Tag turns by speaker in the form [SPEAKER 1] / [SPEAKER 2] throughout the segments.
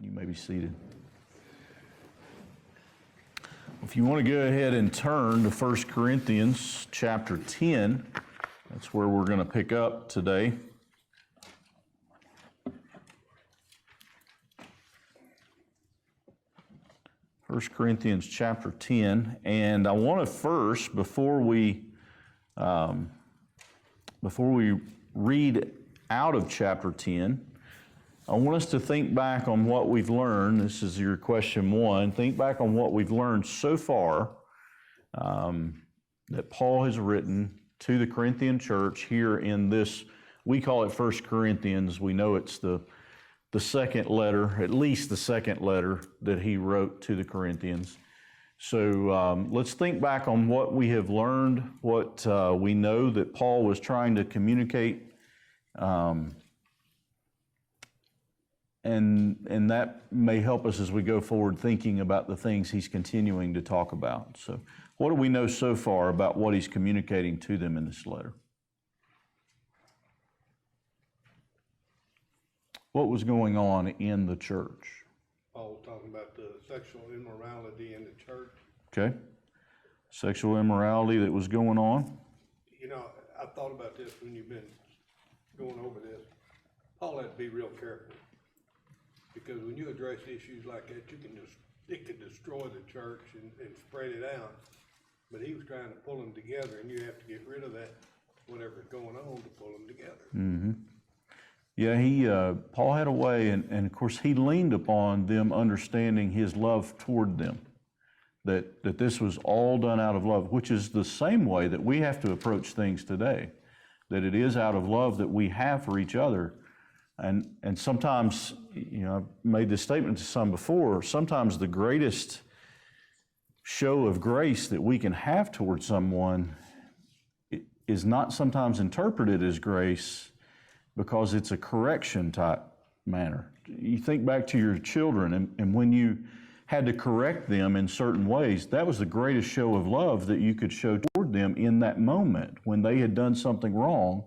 [SPEAKER 1] You may be seated. If you want to go ahead and turn to 1 Corinthians chapter 10, that's where we're going to pick up today. First Corinthians chapter 10, and I want to first, before we read out of chapter 10, I want us to think back on what we've learned. This is your question one. Think back on what we've learned so far that Paul has written to the Corinthian church here in this, we call it 1 Corinthians. We know it's the second letter, at least the second letter that he wrote to the Corinthians. So let's think back on what we have learned, what we know that Paul was trying to communicate, and that may help us as we go forward thinking about the things he's continuing to talk about. So what do we know so far about what he's communicating to them in this letter? What was going on in the church?
[SPEAKER 2] Paul was talking about the sexual immorality in the church.
[SPEAKER 1] Okay. Sexual immorality that was going on.
[SPEAKER 2] You know, I thought about this when you've been going over this. Paul had to be real careful, because when you address issues like that, it could destroy the church and spread it out. But he was trying to pull them together, and you have to get rid of that, whatever's going on, to pull them together.
[SPEAKER 1] Mm-hmm. Yeah, Paul had a way, and of course he leaned upon them understanding his love toward them, that this was all done out of love, which is the same way that we have to approach things today, that it is out of love that we have for each other. And sometimes, you know, I've made this statement to some before, sometimes the greatest show of grace that we can have towards someone is not sometimes interpreted as grace, because it's a correction type manner. You think back to your children, and when you had to correct them in certain ways, that was the greatest show of love that you could show toward them in that moment when they had done something wrong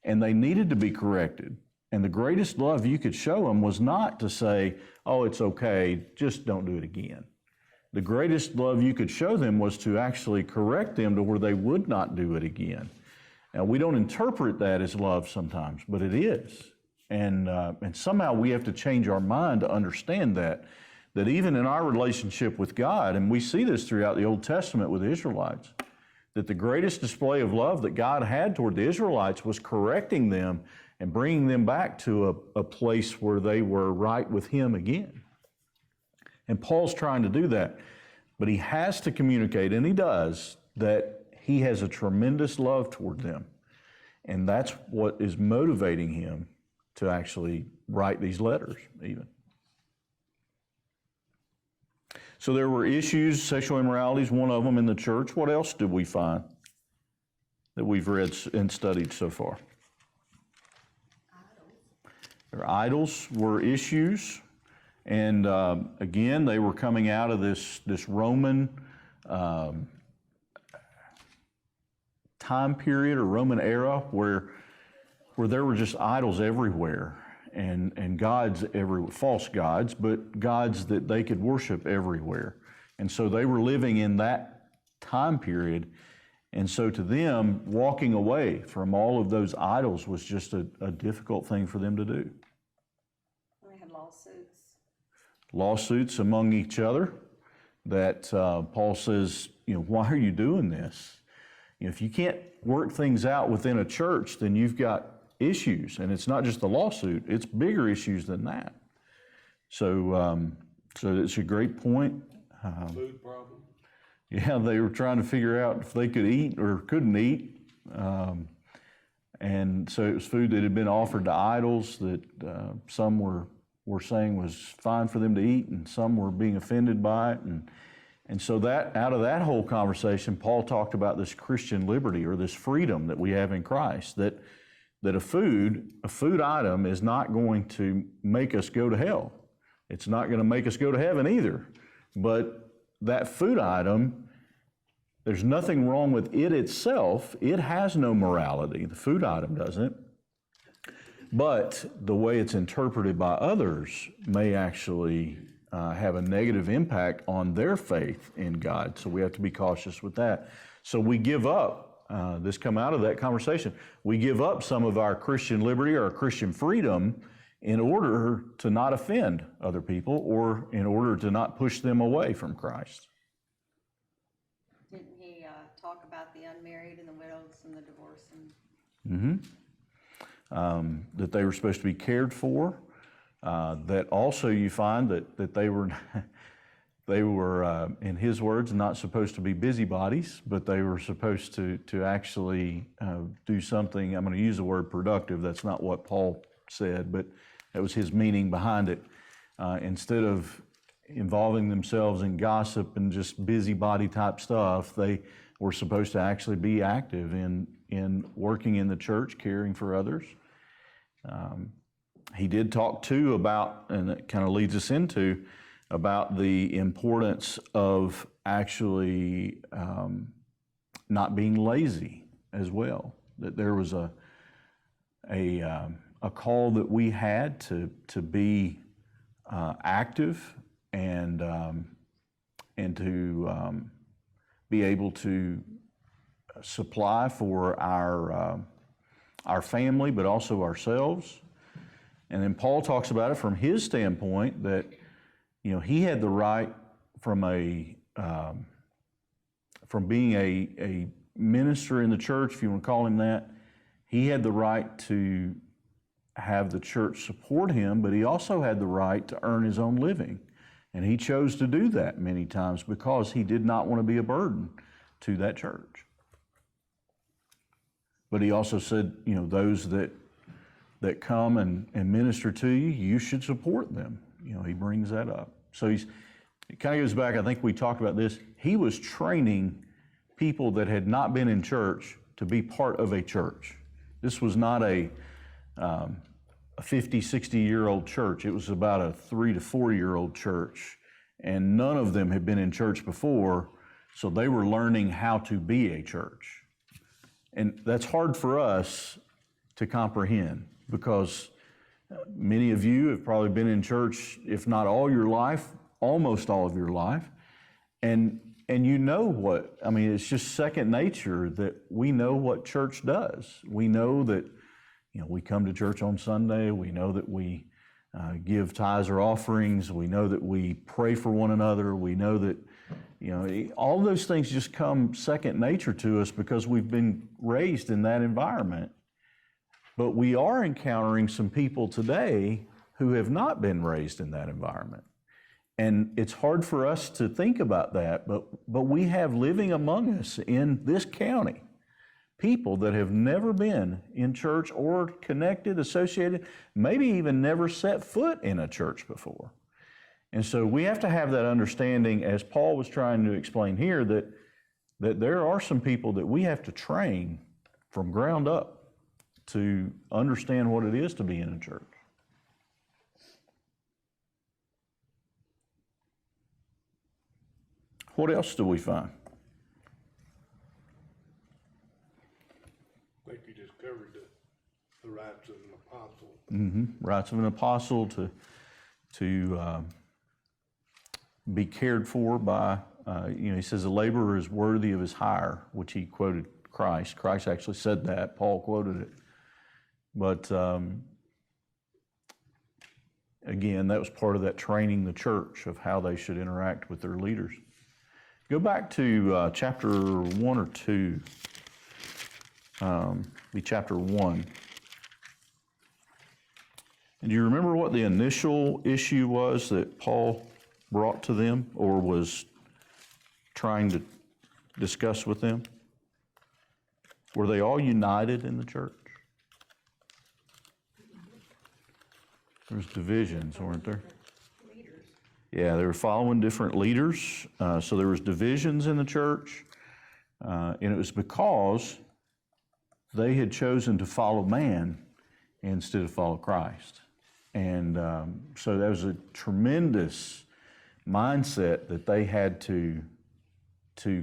[SPEAKER 1] and they needed to be corrected. And the greatest love you could show them was not to say, oh, it's okay, just don't do it again. The greatest love you could show them was to actually correct them to where they would not do it again. Now, we don't interpret that as love sometimes, but it is. And somehow we have to change our mind to understand that even in our relationship with God, and we see this throughout the Old Testament with the Israelites, that the greatest display of love that God had toward the Israelites was correcting them and bringing them back to a place where they were right with Him again. And Paul's trying to do that, but he has to communicate, and he does, that he has a tremendous love toward them. And that's what is motivating him to actually write these letters, even. So there were issues, sexual immorality is one of them in the church. What else did we find that we've read and studied so far? Idols were issues. And again, they were coming out of this Roman time period or Roman era where there were just idols everywhere and gods everywhere, false gods, but gods that they could worship everywhere. And so they were living in that time period. And so to them, walking away from all of those idols was just a difficult thing for them to do.
[SPEAKER 3] They had lawsuits.
[SPEAKER 1] Lawsuits among each other that Paul says, you know, why are you doing this? You know, if you can't work things out within a church, then you've got issues, and it's not just the lawsuit; it's bigger issues than that. So it's a great point.
[SPEAKER 2] Food problem.
[SPEAKER 1] Yeah, they were trying to figure out if they could eat or couldn't eat, and so it was food that had been offered to idols that some were saying was fine for them to eat, and some were being offended by it, and so that out of that whole conversation, Paul talked about this Christian liberty or this freedom that we have in Christ, that a food item is not going to make us go to hell. It's not going to make us go to heaven either. But that food item, there's nothing wrong with it itself. It has no morality. The food item doesn't. But the way it's interpreted by others may actually have a negative impact on their faith in God. So we have to be cautious with that. So we give up, this come out of that conversation, we give up some of our Christian liberty or our Christian freedom in order to not offend other people or in order to not push them away from Christ.
[SPEAKER 3] Didn't he talk about the unmarried and the widows and the divorced and?
[SPEAKER 1] That they were supposed to be cared for. That also you find that they were in his words not supposed to be busybodies, but they were supposed to actually do something. I'm going to use the word productive. That's not what Paul said, but that was his meaning behind it. Instead of involving themselves in gossip and just busybody type stuff, they were supposed to actually be active in working in the church, caring for others. He did talk too about, and it kind of leads us into, about the importance of actually not being lazy as well. That there was a call that we had to be active and to be able to supply for our family, but also ourselves. And then Paul talks about it from his standpoint that, he had the right from being a minister in the church, if you want to call him that, he had the right to have the church support him, but he also had the right to earn his own living. And he chose to do that many times because he did not want to be a burden to that church. But he also said, those that come and minister to you, you should support them. He brings that up. So it kind of goes back, I think we talked about this. He was training people that had not been in church to be part of a church. This was not a 50, 60-year-old church. It was about a 3 to 4-year-old church. And none of them had been in church before, so they were learning how to be a church. And that's hard for us to comprehend because many of you have probably been in church, if not all your life, almost all of your life. And it's just second nature that we know what church does. We know that, we come to church on Sunday. We know that we give tithes or offerings. We know that we pray for one another. We know that, all those things just come second nature to us because we've been raised in that environment. But we are encountering some people today who have not been raised in that environment. And it's hard for us to think about that, but we have living among us in this county people that have never been in church or connected, associated, maybe even never set foot in a church before. And so we have to have that understanding, as Paul was trying to explain here, that there are some people that we have to train from ground up to understand what it is to be in a church. What else do we find?
[SPEAKER 2] I think you just covered the rights of an apostle.
[SPEAKER 1] Rights of an apostle to be cared for by, he says the laborer is worthy of his hire, which he quoted Christ. Christ actually said that. Paul quoted it. But again, that was part of that training the church of how they should interact with their leaders. Go back to chapter 1 or 2. Be chapter 1. And do you remember what the initial issue was that Paul brought to them or was trying to discuss with them? Were they all united in the church? There's divisions, weren't there?
[SPEAKER 3] Leaders.
[SPEAKER 1] Yeah, they were following different leaders. So there was divisions in the church. And it was because they had chosen to follow man instead of follow Christ. And so that was a tremendous mindset that they had to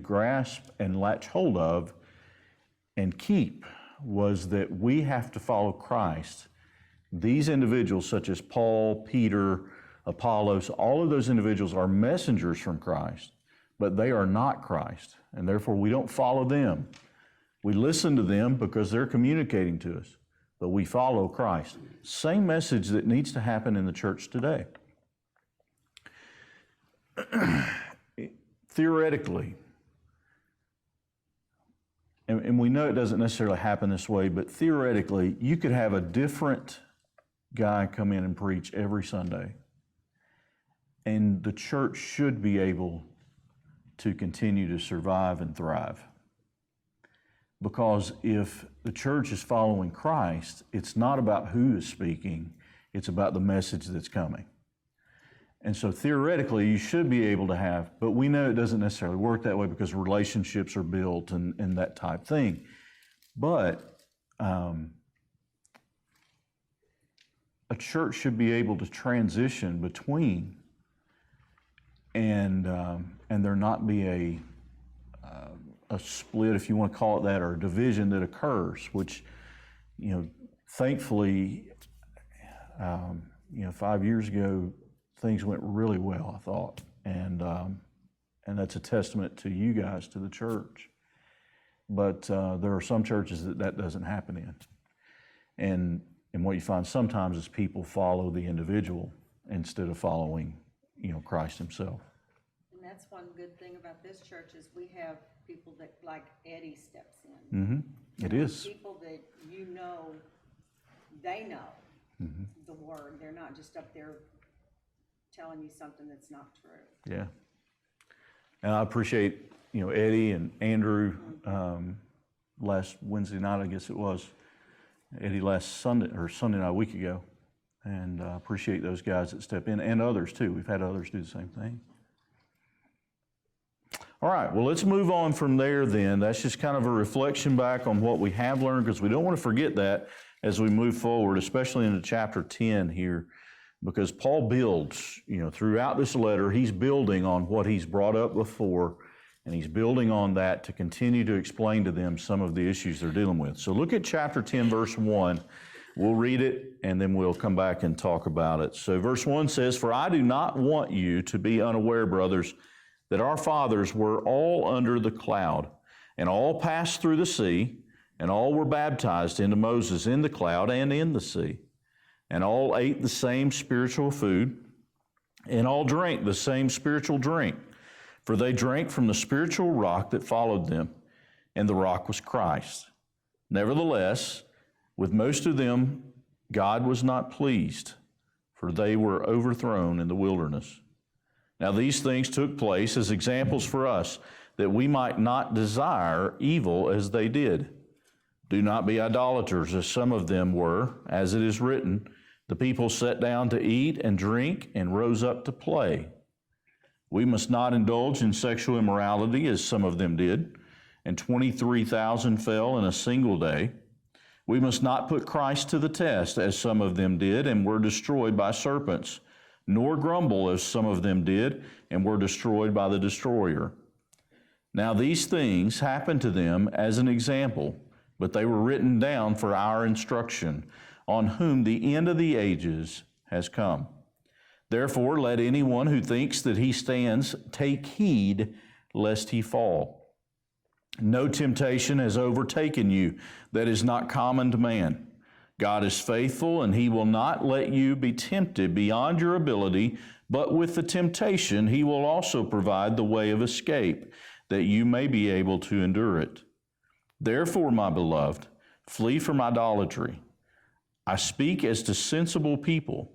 [SPEAKER 1] grasp and latch hold of and keep, was that we have to follow Christ These individuals, such as Paul, Peter, Apollos, all of those individuals are messengers from Christ, but they are not Christ, and therefore we don't follow them. We listen to them because they're communicating to us, but we follow Christ. Same message that needs to happen in the church today. Theoretically, and we know it doesn't necessarily happen this way, but theoretically, you could have a different guy come in and preach every Sunday, and the church should be able to continue to survive and thrive. Because if the church is following Christ, it's not about who is speaking, it's about the message that's coming. And so theoretically, you should be able to have, but we know it doesn't necessarily work that way because relationships are built and that type thing. But a church should be able to transition between and there not be a split, if you want to call it that, or a division that occurs, which, thankfully, 5 years ago, things went really well, I thought, and that's a testament to you guys, to the church. But there are some churches that doesn't happen in, and what you find sometimes is people follow the individual instead of following, Christ Himself.
[SPEAKER 3] And that's one good thing about this church is we have people that, like Eddie steps in.
[SPEAKER 1] Mm-hmm. It is.
[SPEAKER 3] People that they know the word. They're not just up there telling you something that's not true.
[SPEAKER 1] Yeah. And I appreciate, Eddie and Andrew last Wednesday night, I guess it was. Eddie last Sunday night, a week ago. And I appreciate those guys that step in, and others too. We've had others do the same thing. All right, well, let's move on from there then. That's just kind of a reflection back on what we have learned, because we don't want to forget that as we move forward, especially into chapter 10 here, because Paul builds, throughout this letter, he's building on what he's brought up before, and he's building on that to continue to explain to them some of the issues they're dealing with. So look at chapter 10, verse 1. We'll read it, and then we'll come back and talk about it. So verse 1 says, "For I do not want you to be unaware, brothers, that our fathers were all under the cloud, and all passed through the sea, and all were baptized into Moses in the cloud and in the sea, and all ate the same spiritual food, and all drank the same spiritual drink, for they drank from the spiritual rock that followed them, and the rock was Christ. Nevertheless, with most of them God was not pleased, for they were overthrown in the wilderness. Now these things took place as examples for us, that we might not desire evil as they did. Do not be idolaters, as some of them were, as it is written, the people sat down to eat and drink and rose up to play. We must not indulge in sexual immorality, as some of them did, and 23,000 fell in a single day. We must not put Christ to the test, as some of them did, and were destroyed by serpents, nor grumble as some of them did, and were destroyed by the destroyer. Now these things happened to them as an example, but they were written down for our instruction, on whom the end of the ages has come. Therefore let anyone who thinks that he stands take heed lest he fall. No temptation has overtaken you that is not common to man. God is faithful, and He will not let you be tempted beyond your ability, but with the temptation He will also provide the way of escape, that you may be able to endure it. Therefore, my beloved, flee from idolatry. I speak as to sensible people.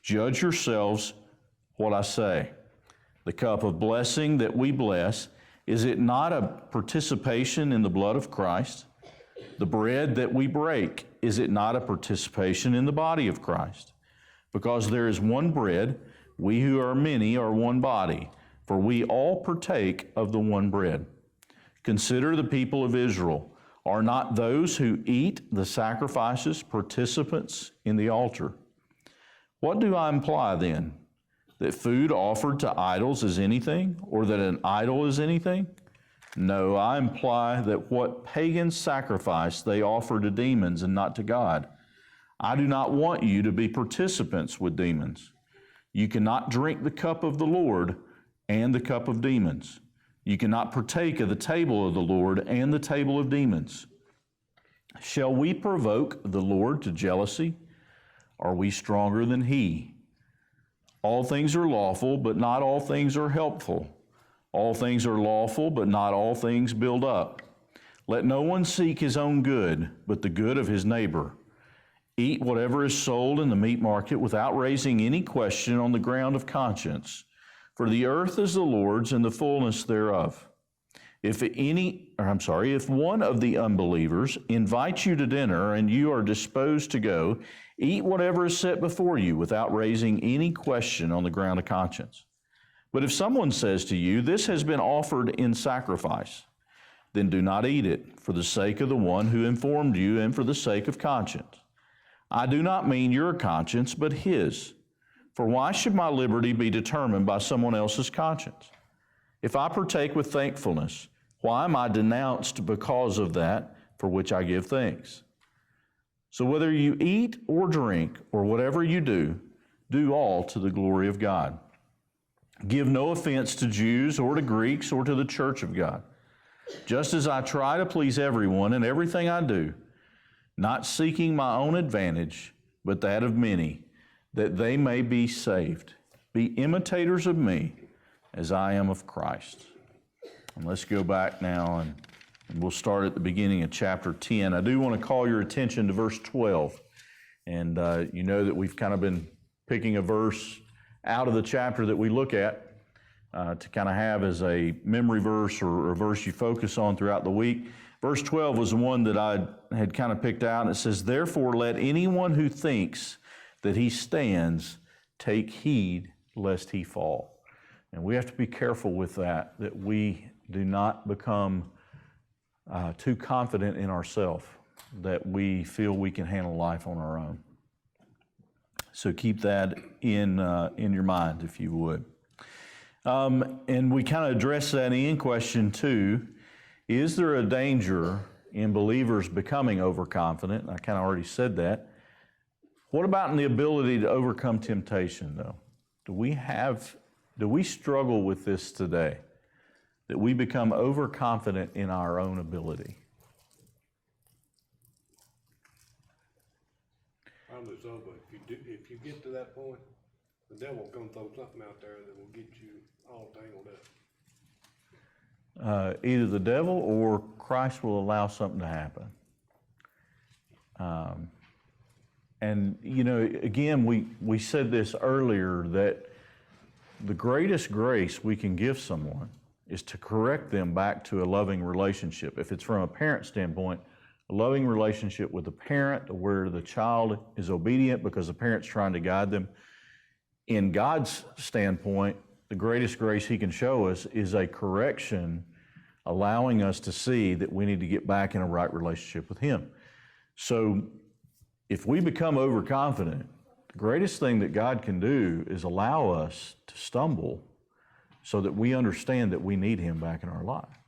[SPEAKER 1] Judge yourselves what I say. The cup of blessing that we bless, is it not a participation in the blood of Christ? The bread that we break, is it not a participation in the body of Christ? Because there is one bread, we who are many are one body, for we all partake of the one bread. Consider the people of Israel. Are not those who eat the sacrifices participants in the altar? What do I imply then? That food offered to idols is anything, or that an idol is anything? No, I imply that what pagans sacrifice they offer to demons and not to God. I do not want you to be participants with demons. You cannot drink the cup of the Lord and the cup of demons. You cannot partake of the table of the Lord and the table of demons. Shall we provoke the Lord to jealousy? Are we stronger than He? All things are lawful, but not all things are helpful. All things are lawful, but not all things build up. Let no one seek his own good, but the good of his neighbor. Eat whatever is sold in the meat market without raising any question on the ground of conscience. For the earth is the Lord's and the fullness thereof. If one of the unbelievers invites you to dinner and you are disposed to go, eat whatever is set before you without raising any question on the ground of conscience. But if someone says to you, this has been offered in sacrifice, then do not eat it for the sake of the one who informed you and for the sake of conscience. I do not mean your conscience, but his. For why should my liberty be determined by someone else's conscience? If I partake with thankfulness, why am I denounced because of that for which I give thanks? So whether you eat or drink or whatever you do, do all to the glory of God. Give no offense to Jews or to Greeks or to the church of God, just as I try to please everyone in everything I do, not seeking my own advantage, but that of many, that they may be saved. Be imitators of me as I am of Christ. And let's go back now and we'll start at the beginning of chapter 10. I do want to call your attention to verse 12. And you know that we've kind of been picking a verse out of the chapter that we look at to kind of have as a memory verse or a verse you focus on throughout the week. Verse 12 was the one that I had kind of picked out, and it says, therefore let anyone who thinks that he stands take heed lest he fall. And we have to be careful with that we do not become too confident in ourselves, that we feel we can handle life on our own. So keep that in your mind, if you would. And we kind of address that in question 2. Is there a danger in believers becoming overconfident? I kind of already said that. What about in the ability to overcome temptation, though? Do we struggle with this today? That we become overconfident in our own ability?
[SPEAKER 2] Probably so, but if you get to that point, the devil will come throw something out there that will get you all tangled up.
[SPEAKER 1] Either the devil or Christ will allow something to happen. And, you know, again, we said this earlier, that the greatest grace we can give someone is to correct them back to a loving relationship. If it's from a parent standpoint, a loving relationship with the parent where the child is obedient because the parent's trying to guide them. In God's standpoint, the greatest grace He can show us is a correction, allowing us to see that we need to get back in a right relationship with Him. So if we become overconfident, the greatest thing that God can do is allow us to stumble so that we understand that we need Him back in our life.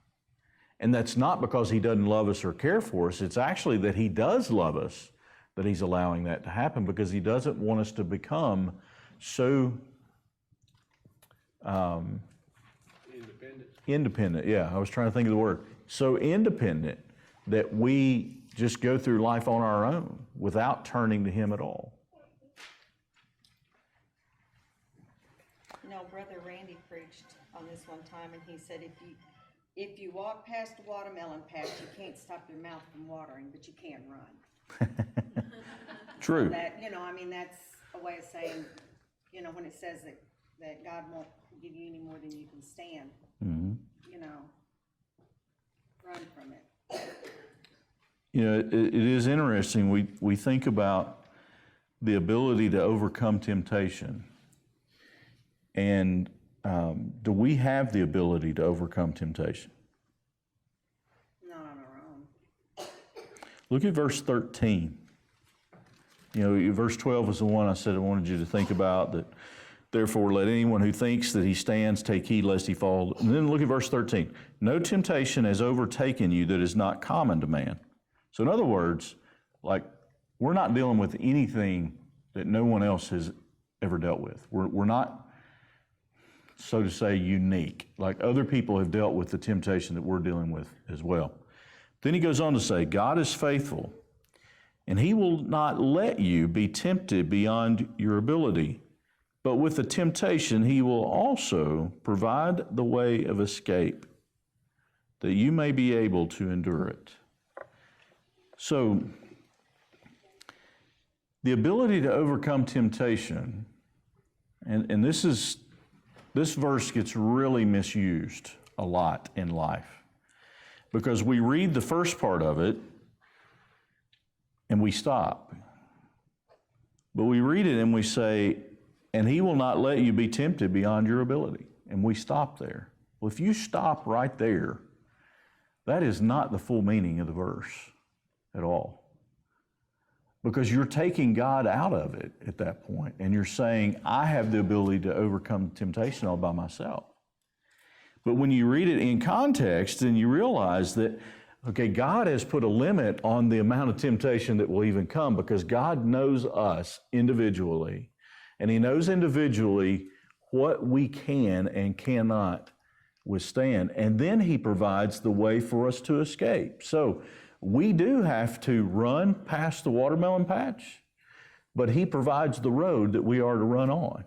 [SPEAKER 1] And that's not because He doesn't love us or care for us. It's actually that He does love us that He's allowing that to happen, because He doesn't want us to become so independent. Yeah, I was trying to think of the word. So independent that we just go through life on our own without turning to Him at all.
[SPEAKER 3] You know, Brother Randy preached on this one time, and he said if you walk past a watermelon patch, you can't stop your mouth from watering, but you can run.
[SPEAKER 1] True.
[SPEAKER 3] That, you know, I mean, that's a way of saying, you know, when it says that God won't give you any more than you can stand, you know, run from it.
[SPEAKER 1] You know, it is interesting. We think about the ability to overcome temptation. And do we have the ability to overcome temptation?
[SPEAKER 3] Not on our own.
[SPEAKER 1] Look at verse 13. You know, verse 12 was the one I said I wanted you to think about, that therefore let anyone who thinks that he stands take heed lest he fall. And then look at verse 13. No temptation has overtaken you that is not common to man. So in other words, like, we're not dealing with anything that no one else has ever dealt with. We're not, so to say, unique. Like other people have dealt with the temptation that we're dealing with as well. Then he goes on to say, God is faithful, and he will not let you be tempted beyond your ability. But with the temptation, he will also provide the way of escape, that you may be able to endure it. So, the ability to overcome temptation, and this verse gets really misused a lot in life, because we read the first part of it and we stop. But we read it and we say, and he will not let you be tempted beyond your ability. And we stop there. Well, if you stop right there, that is not the full meaning of the verse at all. Because you're taking God out of it at that point, and you're saying, I have the ability to overcome temptation all by myself. But when you read it in context, then you realize that, okay, God has put a limit on the amount of temptation that will even come, because God knows us individually, and he knows individually what we can and cannot withstand. And then he provides the way for us to escape. So we do have to run past the watermelon patch, but he provides the road that we are to run on.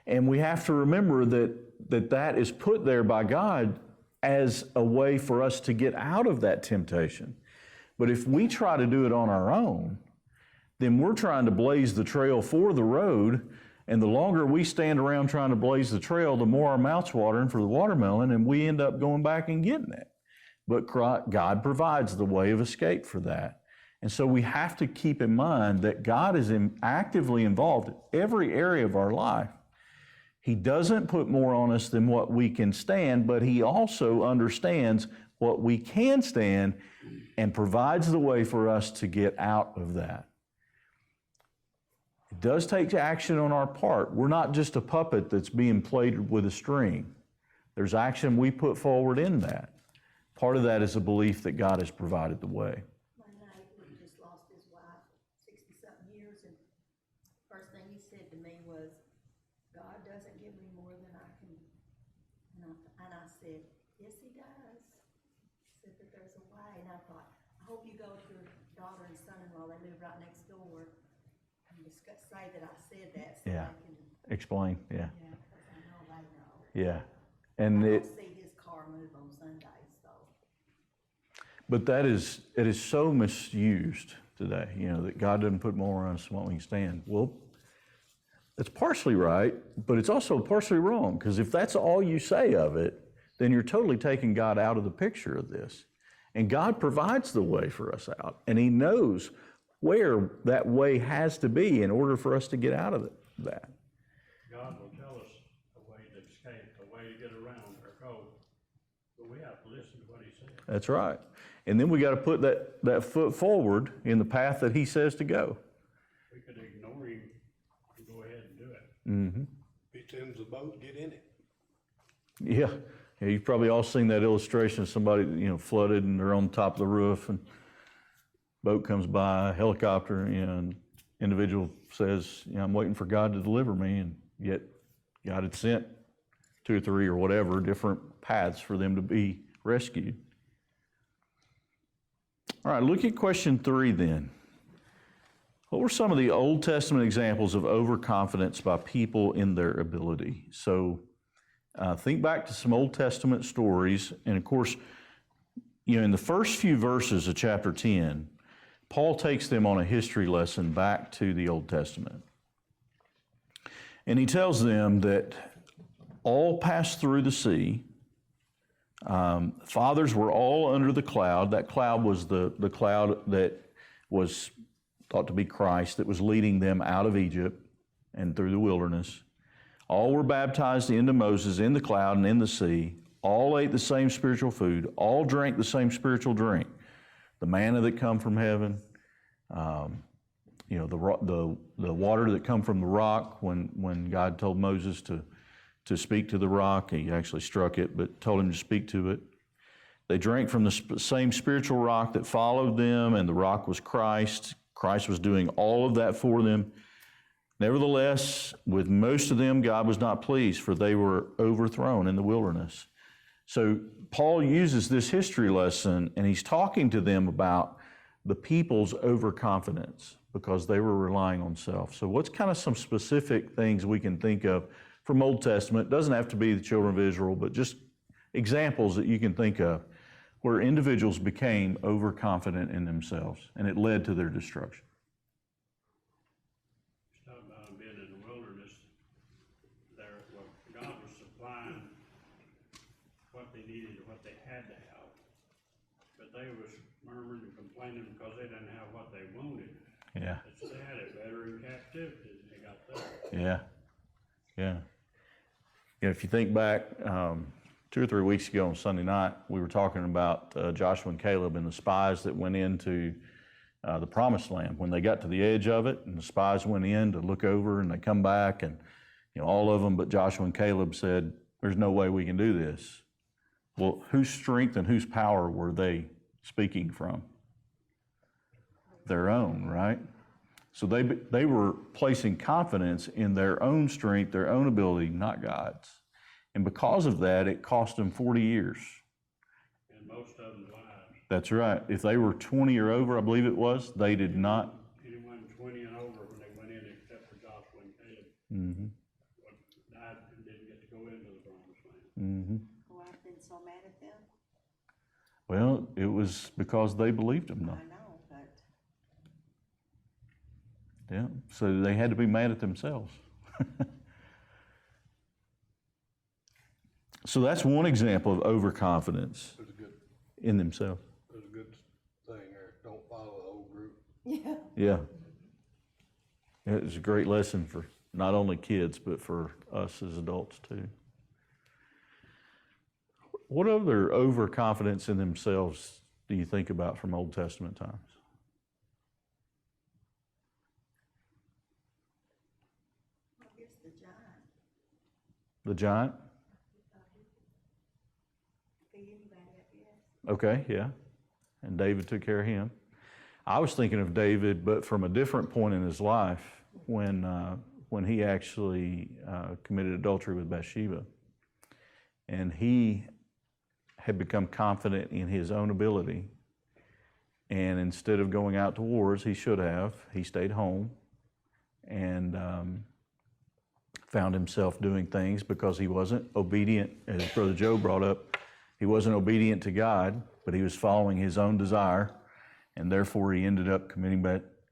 [SPEAKER 1] And we have to remember that is put there by God as a way for us to get out of that temptation. But if we try to do it on our own, then we're trying to blaze the trail for the road, and the longer we stand around trying to blaze the trail, the more our mouth's watering for the watermelon, and we end up going back and getting it. But God provides the way of escape for that. And so we have to keep in mind that God is actively involved in every area of our life. He doesn't put more on us than what we can stand, but he also understands what we can stand and provides the way for us to get out of that. It does take action on our part. We're not just a puppet that's being played with a string. There's action we put forward in that. Part of that is a belief that God has provided the way.
[SPEAKER 4] My neighbor just lost his wife 60-something years, and first thing he said to me was, God doesn't give me more than I can. And I said, yes, he does. He said that there's a way. And I thought, I hope you go to your daughter and son-in-law, they live right next door, and just say that I said that so
[SPEAKER 1] Yeah.
[SPEAKER 4] they can,
[SPEAKER 1] Explain, yeah.
[SPEAKER 4] because I know they know.
[SPEAKER 1] Yeah. And
[SPEAKER 4] I
[SPEAKER 1] it,
[SPEAKER 4] don't see his car move on Sundays, so.
[SPEAKER 1] but it is so misused today, that God doesn't put more on us than what we can stand. Well, it's partially right, but it's also partially wrong, because if that's all you say of it, then you're totally taking God out of the picture of this. And God provides the way for us out, and he knows where that way has to be in order for us to get out of that.
[SPEAKER 5] God will tell us a way to escape, a way to get around or go, but we have to listen to what he says.
[SPEAKER 1] That's right. And then we got to put that foot forward in the path that he says to go.
[SPEAKER 5] We could ignore him and go ahead and do it.
[SPEAKER 1] Mm-hmm.
[SPEAKER 2] If he sends the boat, get in it.
[SPEAKER 1] Yeah. You've probably all seen that illustration of somebody, flooded and they're on top of the roof and boat comes by, helicopter, and individual says, I'm waiting for God to deliver me, and yet God had sent 2 or 3 or whatever different paths for them to be rescued. All right, look at question 3 then. What were some of the Old Testament examples of overconfidence by people in their ability? So think back to some Old Testament stories, and of course, in the first few verses of chapter 10, Paul takes them on a history lesson back to the Old Testament. And he tells them that all passed through the sea. Fathers were all under the cloud. That cloud was the cloud that was thought to be Christ, that was leading them out of Egypt and through the wilderness. All were baptized into Moses in the cloud and in the sea. All ate the same spiritual food. All drank the same spiritual drink. The manna that come from heaven, the water that come from the rock. When God told Moses to speak to the rock, he actually struck it, but told him to speak to it. They drank from the same spiritual rock that followed them, and the rock was Christ. Christ was doing all of that for them. Nevertheless, with most of them, God was not pleased, for they were overthrown in the wilderness. So Paul uses this history lesson, and he's talking to them about the people's overconfidence because they were relying on self. So what's kind of some specific things we can think of from Old Testament? It doesn't have to be the children of Israel, but just examples that you can think of where individuals became overconfident in themselves, and it led to their destruction.
[SPEAKER 5] Talking about them being in the wilderness, there, well, God was supplying what they needed, what they had to have. But they was murmuring and complaining because they didn't have what they wanted.
[SPEAKER 1] Yeah.
[SPEAKER 5] They had it better in captivity than they got there.
[SPEAKER 1] Yeah. Yeah. Yeah, if you think back, 2 or 3 weeks ago on Sunday night, we were talking about Joshua and Caleb and the spies that went into the promised land. When they got to the edge of it, and the spies went in to look over, and they come back, and all of them but Joshua and Caleb said, "There's no way we can do this." Well, whose strength and whose power were they speaking from? Their own, right? So they were placing confidence in their own strength, their own ability, not God's. And because of that, it cost them 40 years.
[SPEAKER 5] And most of them lied.
[SPEAKER 1] That's right. If they were 20 or over, I believe it was, they did not.
[SPEAKER 5] Anyone 20 and over when they went in, except for Joshua and Caleb, died and didn't get to go into the promised land.
[SPEAKER 3] Oh, I've been so mad at them.
[SPEAKER 1] Well, it was because they believed him, though.
[SPEAKER 3] I know, but
[SPEAKER 1] Yeah. So they had to be mad at themselves. So that's one example of overconfidence
[SPEAKER 2] There's a good,
[SPEAKER 1] in themselves.
[SPEAKER 2] there's a good thing there. Don't follow the whole group.
[SPEAKER 3] yeah.
[SPEAKER 1] Yeah. It was a great lesson for not only kids, but for us as adults too. What other overconfidence in themselves do you think about from Old Testament times?
[SPEAKER 4] I guess the giant,
[SPEAKER 1] The giant?
[SPEAKER 4] feed anybody, I guess.
[SPEAKER 1] Okay, yeah. And David took care of him. I was thinking of David, but from a different point in his life when he actually committed adultery with Bathsheba. And he had become confident in his own ability. And instead of going out to wars, he should have, he stayed home and found himself doing things because he wasn't obedient, as Brother Joe brought up. He wasn't obedient to God, but he was following his own desire, and therefore he ended up committing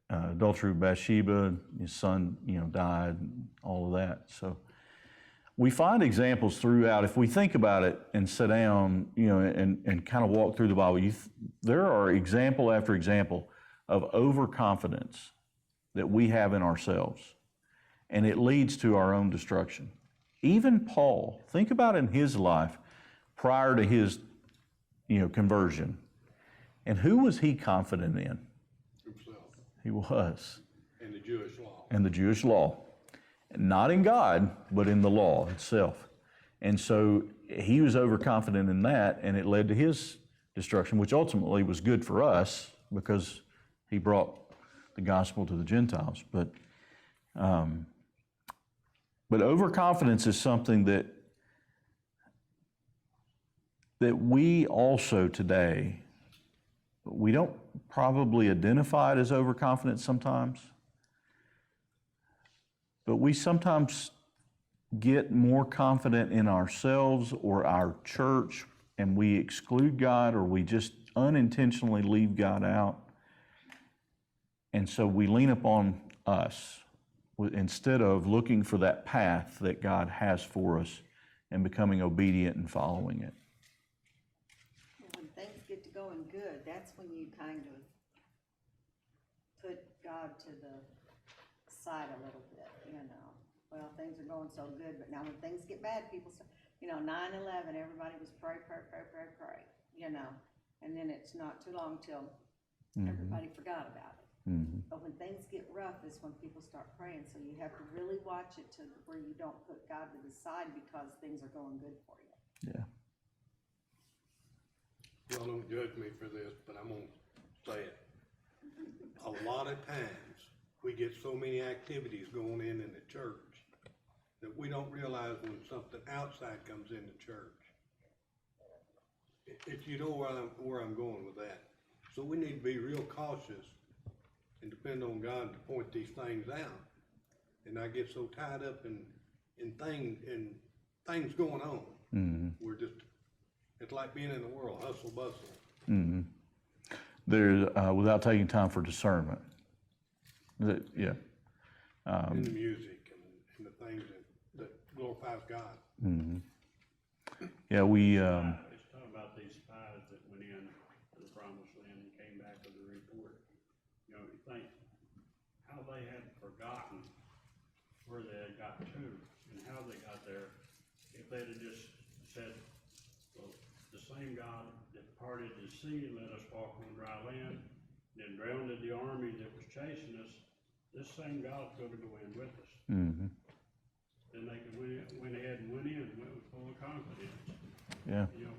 [SPEAKER 1] adultery with Bathsheba. His son, died, and all of that. So we find examples throughout. If we think about it and sit down, and kind of walk through the Bible, there are example after example of overconfidence that we have in ourselves, and it leads to our own destruction. Even Paul, think about in his life prior to his, conversion, and who was he confident in?
[SPEAKER 2] Himself.
[SPEAKER 1] He was.
[SPEAKER 2] And the Jewish law.
[SPEAKER 1] And the Jewish law. Not in God, but in the law itself. And so he was overconfident in that, and it led to his destruction, which ultimately was good for us because he brought the gospel to the Gentiles. But overconfidence is something that we also today, we don't probably identify it as overconfidence sometimes, but we sometimes get more confident in ourselves or our church, and we exclude God, or we just unintentionally leave God out. And so we lean upon us instead of looking for that path that God has for us and becoming obedient and following it.
[SPEAKER 3] When things get to going good, that's when you kind of put God to the side a little bit, Well, things are going so good, but now when things get bad, people say, 9/11, everybody was pray, and then it's not too long till everybody forgot about it. But when things get rough is when people start praying, so you have to really watch it to where you don't put God to the side because things are going good for you.
[SPEAKER 1] Yeah.
[SPEAKER 2] Y'all don't judge me for this, but I'm gonna say it. a lot of times, we get so many activities going in the church that we don't realize when something outside comes into church. If you know where I'm going with that. So we need to be real cautious and depend on God to point these things out. And not get so tied up in things going on.
[SPEAKER 1] Mm-hmm.
[SPEAKER 2] We're just, it's like being in the world, hustle bustle.
[SPEAKER 1] Mm-hmm. There's, without taking time for discernment. Yeah.
[SPEAKER 2] And the music and the things that glorifies God.
[SPEAKER 1] Mm-hmm. Yeah, we,
[SPEAKER 5] Let's talk about these spies that went in to the promised land and came back with a report. You know, you think how they had forgotten where they had got to and how they got there. If they'd have just said, well, the same God that parted the sea and let us walk on dry land, then drowned the army that was chasing us, this same God's going to go in with us.
[SPEAKER 1] mm-hmm.
[SPEAKER 5] Then they could went ahead and went in, went with full of confidence.
[SPEAKER 1] Yeah.
[SPEAKER 5] You know,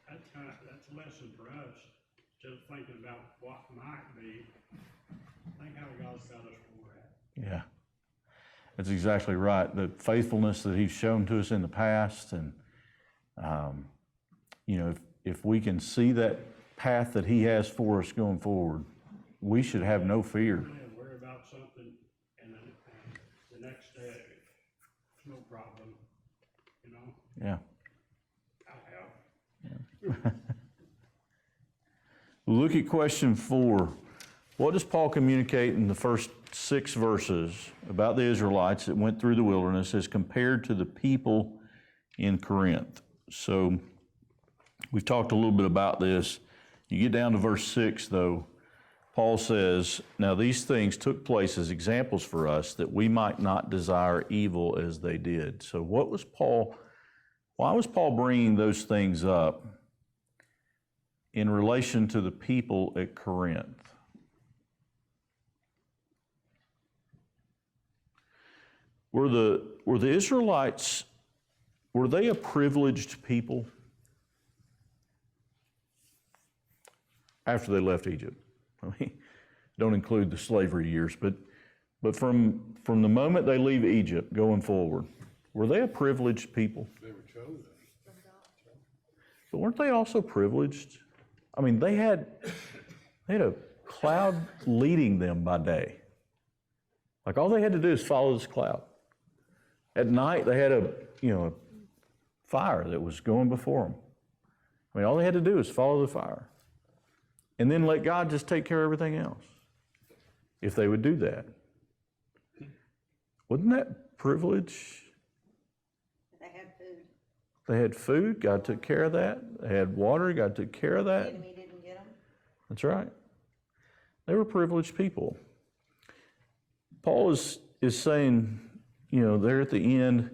[SPEAKER 5] that's a lesson for us. Instead of thinking about what might be, think how God's got us where we're at.
[SPEAKER 1] Yeah. That's exactly right. The faithfulness that he's shown to us in the past, and you know, if we can see that path that he has for us going forward, we should have no fear.
[SPEAKER 5] And worry about something, and then the next day, it's no problem. You know,
[SPEAKER 1] Yeah.
[SPEAKER 5] I have.
[SPEAKER 1] Look at question 4. What does Paul communicate in the first 6 verses about the Israelites that went through the wilderness as compared to the people in Corinth? So we've talked a little bit about this. You get down to verse 6, though, Paul says, now these things took place as examples for us that we might not desire evil as they did. So why was Paul bringing those things up in relation to the people at Corinth? Were the Israelites, were they a privileged people after they left Egypt? I mean, don't include the slavery years, but from the moment they leave Egypt going forward, were they a privileged people?
[SPEAKER 2] They were chosen.
[SPEAKER 1] But weren't they also privileged? I mean, they had a cloud leading them by day. Like all they had to do is follow this cloud. At night, they had a fire that was going before them. I mean, all they had to do is follow the fire. And then let God just take care of everything else. If they would do that. Wasn't that privilege?
[SPEAKER 3] They had food.
[SPEAKER 1] They had food, God took care of that. They had water, God took care of
[SPEAKER 3] The
[SPEAKER 1] that.
[SPEAKER 3] enemy didn't get them.
[SPEAKER 1] That's right. They were privileged people. Paul is saying, there at the end,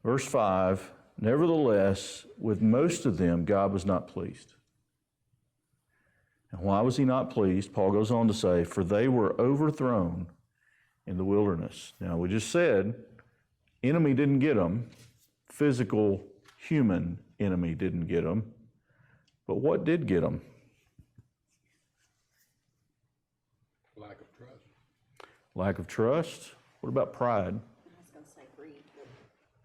[SPEAKER 1] verse 5, nevertheless, with most of them, God was not pleased. And why was he not pleased? Paul goes on to say, for they were overthrown in the wilderness. Now, we just said, enemy didn't get them. Physical, human enemy didn't get them. But what did get them?
[SPEAKER 2] Lack of trust.
[SPEAKER 1] Lack of trust. What about pride?
[SPEAKER 3] I was gonna say greed.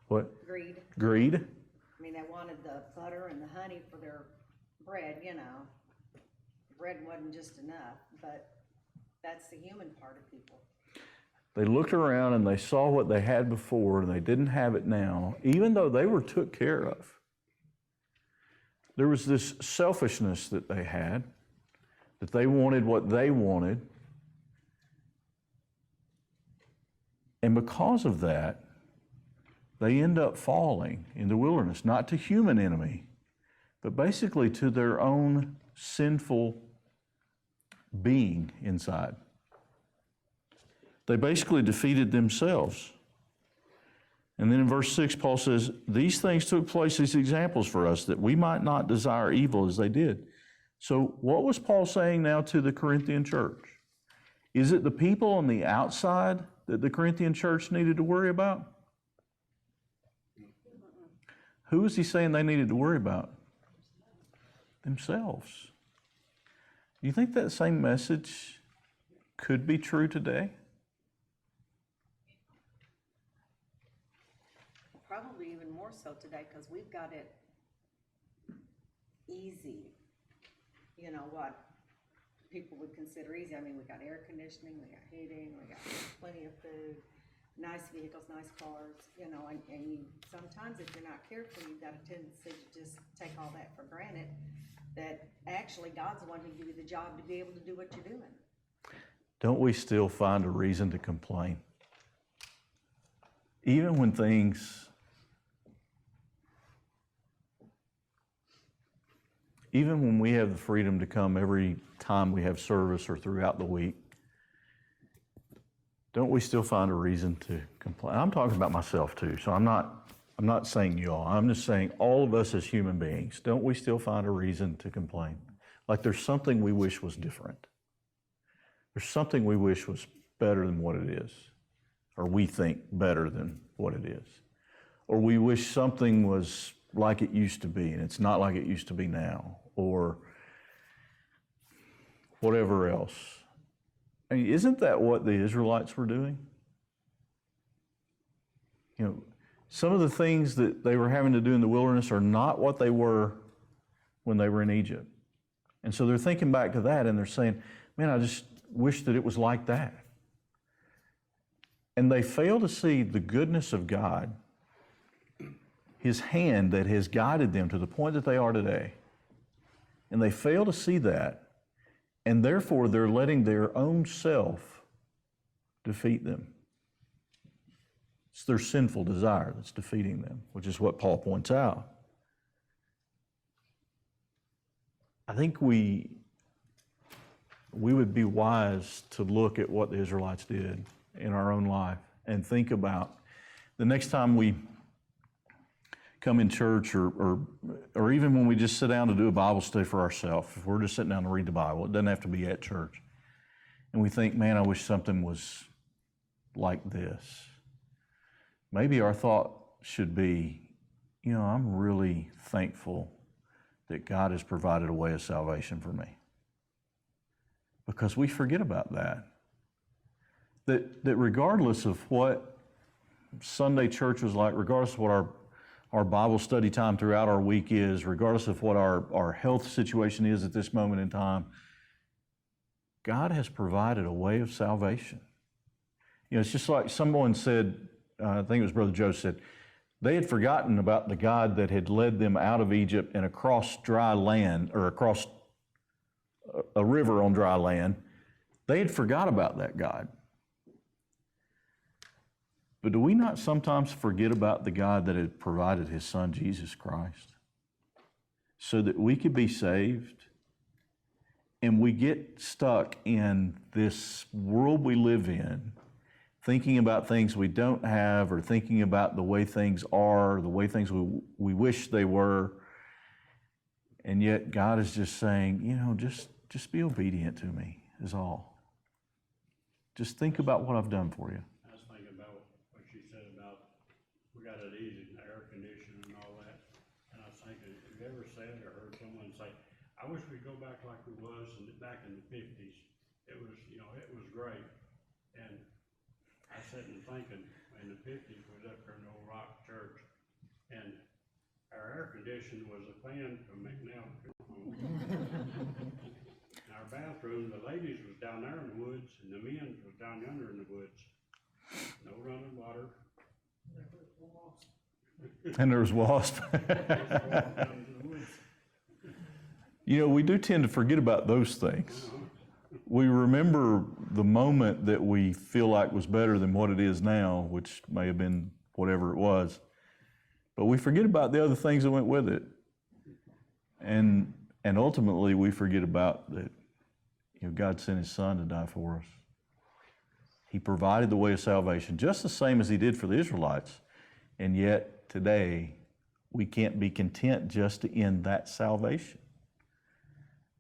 [SPEAKER 1] What?
[SPEAKER 3] Greed.
[SPEAKER 1] Greed?
[SPEAKER 3] I mean, they wanted the butter and the honey for their bread, Bread wasn't just enough, but that's the human part of people.
[SPEAKER 1] They looked around and they saw what they had before and they didn't have it now, even though they were took care of. There was this selfishness that they had, that they wanted what they wanted. And because of that, they end up falling in the wilderness, not to human enemy, but basically to their own sinful being inside. They basically defeated themselves. And then in verse 6, Paul says, these things took place as examples for us that we might not desire evil as they did. So what was Paul saying now to the Corinthian church? Is it the people on the outside that the Corinthian church needed to worry about? Who is he saying they needed to worry about? Themselves. Do you think that same message could be true today?
[SPEAKER 3] Probably even more so today, because we've got it easy. You know, what people would consider easy. I mean, we got air conditioning, we got heating, we got plenty of food, nice vehicles, nice cars, you know, and you, sometimes if you're not careful, you've got a tendency to just take all that for granted, that actually God's the one who gave you the job to be able to do what you're doing.
[SPEAKER 1] Don't we still find a reason to complain? Even when things, even when we have the freedom to come every time we have service or throughout the week, don't we still find a reason to complain? I'm talking about myself too, so I'm not saying you all. I'm just saying all of us as human beings, don't we still find a reason to complain? Like there's something we wish was different. There's something we wish was better than what it is, or we think better than what it is. Or we wish something was like it used to be, and it's not like it used to be now, or whatever else. I mean, isn't that what the Israelites were doing? You know, some of the things that they were having to do in the wilderness are not what they were when they were in Egypt. And so they're thinking back to that and they're saying, man, I just wish that it was like that. And they fail to see the goodness of God, His hand that has guided them to the point that they are today. And they fail to see that, and therefore they're letting their own self defeat them. It's their sinful desire that's defeating them, which is what Paul points out. I think we would be wise to look at what the Israelites did in our own life and think about the next time we come in church or even when we just sit down to do a Bible study for ourselves, if we're just sitting down to read the Bible, it doesn't have to be at church, and we think, man, I wish something was like this. Maybe our thought should be, you know, I'm really thankful that God has provided a way of salvation for me. Because we forget about that. That regardless of what Sunday church was like, regardless of what our Bible study time throughout our week is, regardless of what our health situation is at this moment in time, God has provided a way of salvation. You know, it's just like someone said, I think it was Brother Joe said, they had forgotten about the God that had led them out of Egypt and across dry land, or across a river on dry land. They had forgot about that God. But do we not sometimes forget about the God that had provided His Son, Jesus Christ, so that we could be saved? And we get stuck in this world we live in, thinking about things we don't have, or thinking about the way things are, the way things we wish they were. And yet God is just saying, you know, just be obedient to me is all. Just think about what I've done for you.
[SPEAKER 5] I was thinking about what she said about we got it easy, air conditioning and all that. And I was thinking, have you ever said or heard someone say, I wish we'd go back like we was back in the 50s. It was, you know, it was great. And I sat and thinking, in the 50s, we was up there in the old Rock Church, and our air conditioner was a fan from McNeil. In our bathroom, the ladies was down there in the woods, and the men was down yonder in the woods. No running water.
[SPEAKER 1] And there was wasp. You know, we do tend to forget about those things. We remember the moment that we feel like was better than what it is now, which may have been whatever it was. But we forget about the other things that went with it. And ultimately we forget about that, you know, God sent His Son to die for us. He provided the way of salvation, just the same as He did for the Israelites. And yet today we can't be content just in that salvation.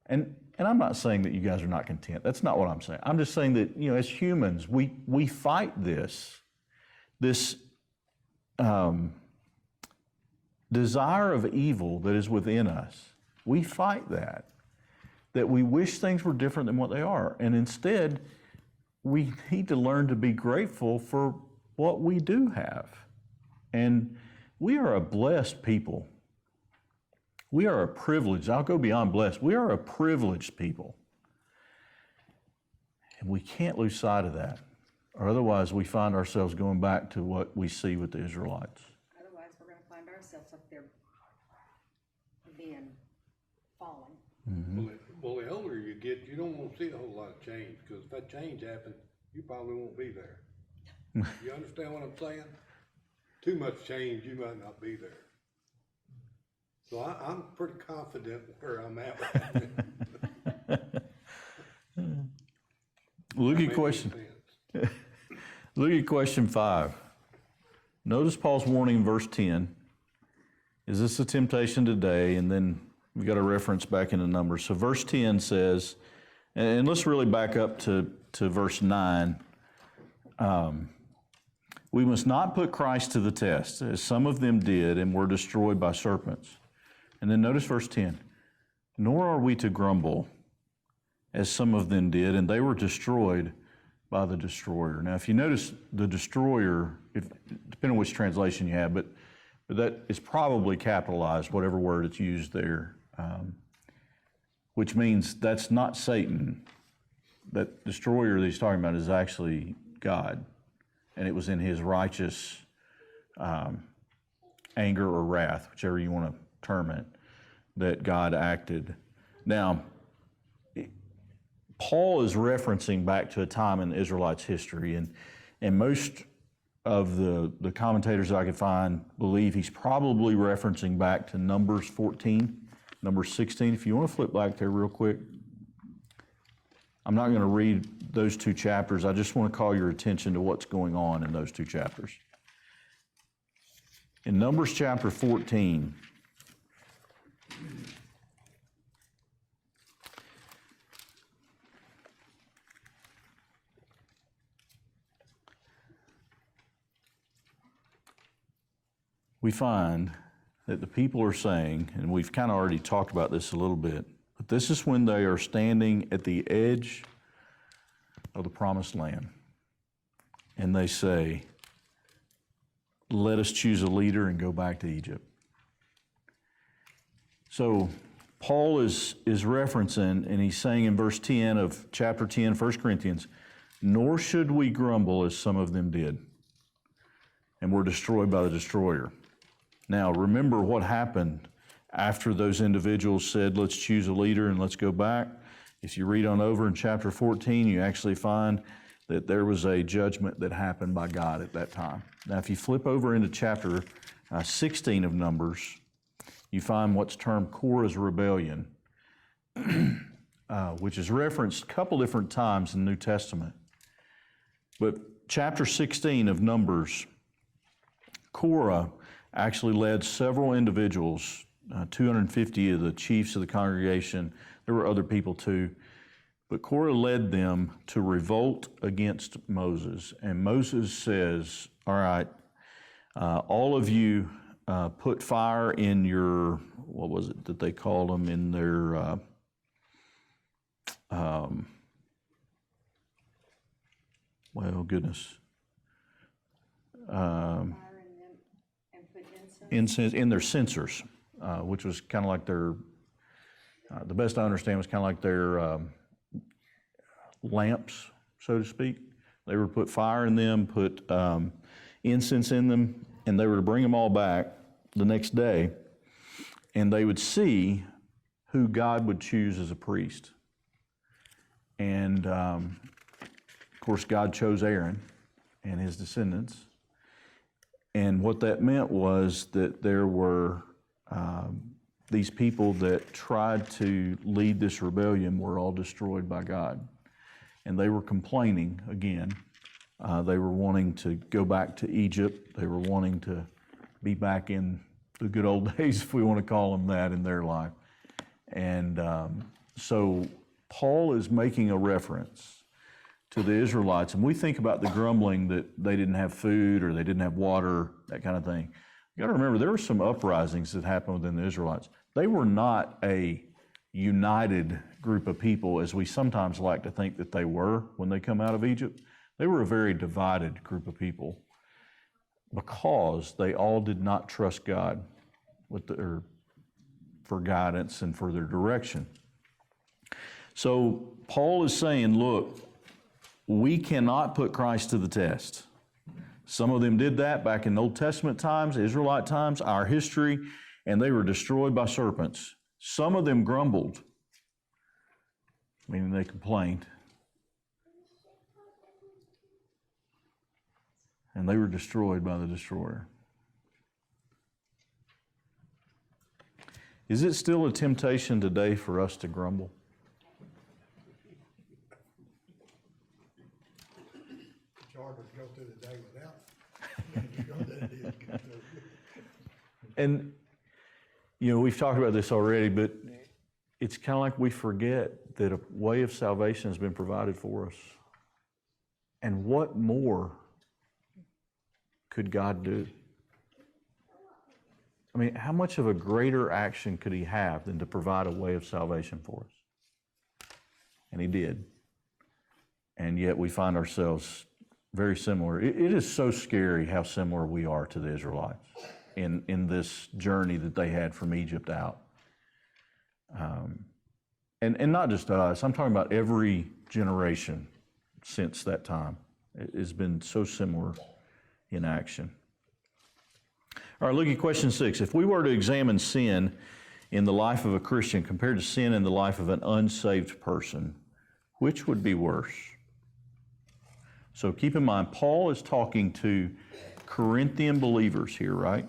[SPEAKER 1] And I'm not saying that you guys are not content. That's not what I'm saying. I'm just saying that, you know, as humans, we fight this desire of evil that is within us. We fight that that we wish things were different than what they are. And instead, we need to learn to be grateful for what we do have. And we are a blessed people. We are a privileged, I'll go beyond blessed, we are a privileged people. And we can't lose sight of that, or otherwise we find ourselves going back to what we see with the Israelites.
[SPEAKER 3] Otherwise, we're gonna find ourselves up there being fallen.
[SPEAKER 2] Well, the older you get, you don't want to see a whole lot of change, because if that change happens, you probably won't be there. You understand what I'm saying? Too much change, you might not be there. So I'm pretty confident where I'm at.
[SPEAKER 1] Look at question. Look at question 5. Notice Paul's warning in verse 10. Is this a temptation today? And then we've got a reference back into Numbers. So verse 10 says, and let's really back up to verse 9. We must not put Christ to the test, as some of them did and were destroyed by serpents. And then notice verse 10. Nor are we to grumble, as some of them did, and they were destroyed by the destroyer. Now, if you notice the destroyer, depending on which translation you have, but that is probably capitalized, whatever word it's used there, which means that's not Satan. That destroyer that he's talking about is actually God, and it was in his righteous anger or wrath, whichever you want to term it, that God acted. Now, Paul is referencing back to a time in the Israelites' history, and most of the commentators that I could find believe he's probably referencing back to Numbers 14, Numbers 16. If you want to flip back there real quick. I'm not going to read those 2 chapters. I just want to call your attention to what's going on in those 2 chapters. In Numbers chapter 14, we find that the people are saying, and we've kind of already talked about this a little bit, but this is when they are standing at the edge of the promised land. And they say, let us choose a leader and go back to Egypt. So Paul is referencing, and he's saying in verse 10 of chapter 10, 1 Corinthians, nor should we grumble as some of them did, and were destroyed by the destroyer. Now, remember what happened after those individuals said, let's choose a leader and let's go back. If you read on over in chapter 14, you actually find that there was a judgment that happened by God at that time. Now, if you flip over into chapter 16 of Numbers, you find what's termed Cora's rebellion, which is referenced a couple different times in the New Testament. But chapter 16 of Numbers, Cora actually led several individuals, 250 of the chiefs of the congregation. There were other people too. But Cora led them to revolt against Moses. And Moses says, all right, all of you put fire in your, what was it that they called them, in their, well, goodness.
[SPEAKER 3] Fire in them and put
[SPEAKER 1] Incense in their censers, which was kind of like their, the best I understand was kind of like their lamps, so to speak. They were to put fire in them, put incense in them, and they were to bring them all back the next day, and they would see who God would choose as a priest. And of course, God chose Aaron and his descendants. And what that meant was that there were these people that tried to lead this rebellion were all destroyed by God. And they were complaining again. They were wanting to go back to Egypt. They were wanting to be back in the good old days, if we want to call them that, in their life. And so Paul is making a reference to the Israelites. And we think about the grumbling that they didn't have food or they didn't have water, that kind of thing. You got to remember, there were some uprisings that happened within the Israelites. They were not a united group of people as we sometimes like to think that they were when they come out of Egypt. They were a very divided group of people because they all did not trust God for guidance and for their direction. So Paul is saying, look, we cannot put Christ to the test. Some of them did that back in Old Testament times, Israelite times, our history, and they were destroyed by serpents. Some of them grumbled, meaning they complained, and they were destroyed by the destroyer. Is it still a temptation today for us to grumble?
[SPEAKER 6] It's harder to go through the day without.
[SPEAKER 1] And, we've talked about this already, but it's kind of like we forget that a way of salvation has been provided for us. And what more could God do? I mean, how much of a greater action could he have than to provide a way of salvation for us? And he did. And yet we find ourselves very similar. It is so scary how similar we are to the Israelites in this journey that they had from Egypt out. And not just us, I'm talking about every generation since that time. It has been so similar in action. All right, look at question 6. If we were to examine sin in the life of a Christian compared to sin in the life of an unsaved person, which would be worse? So keep in mind, Paul is talking to Corinthian believers here, right?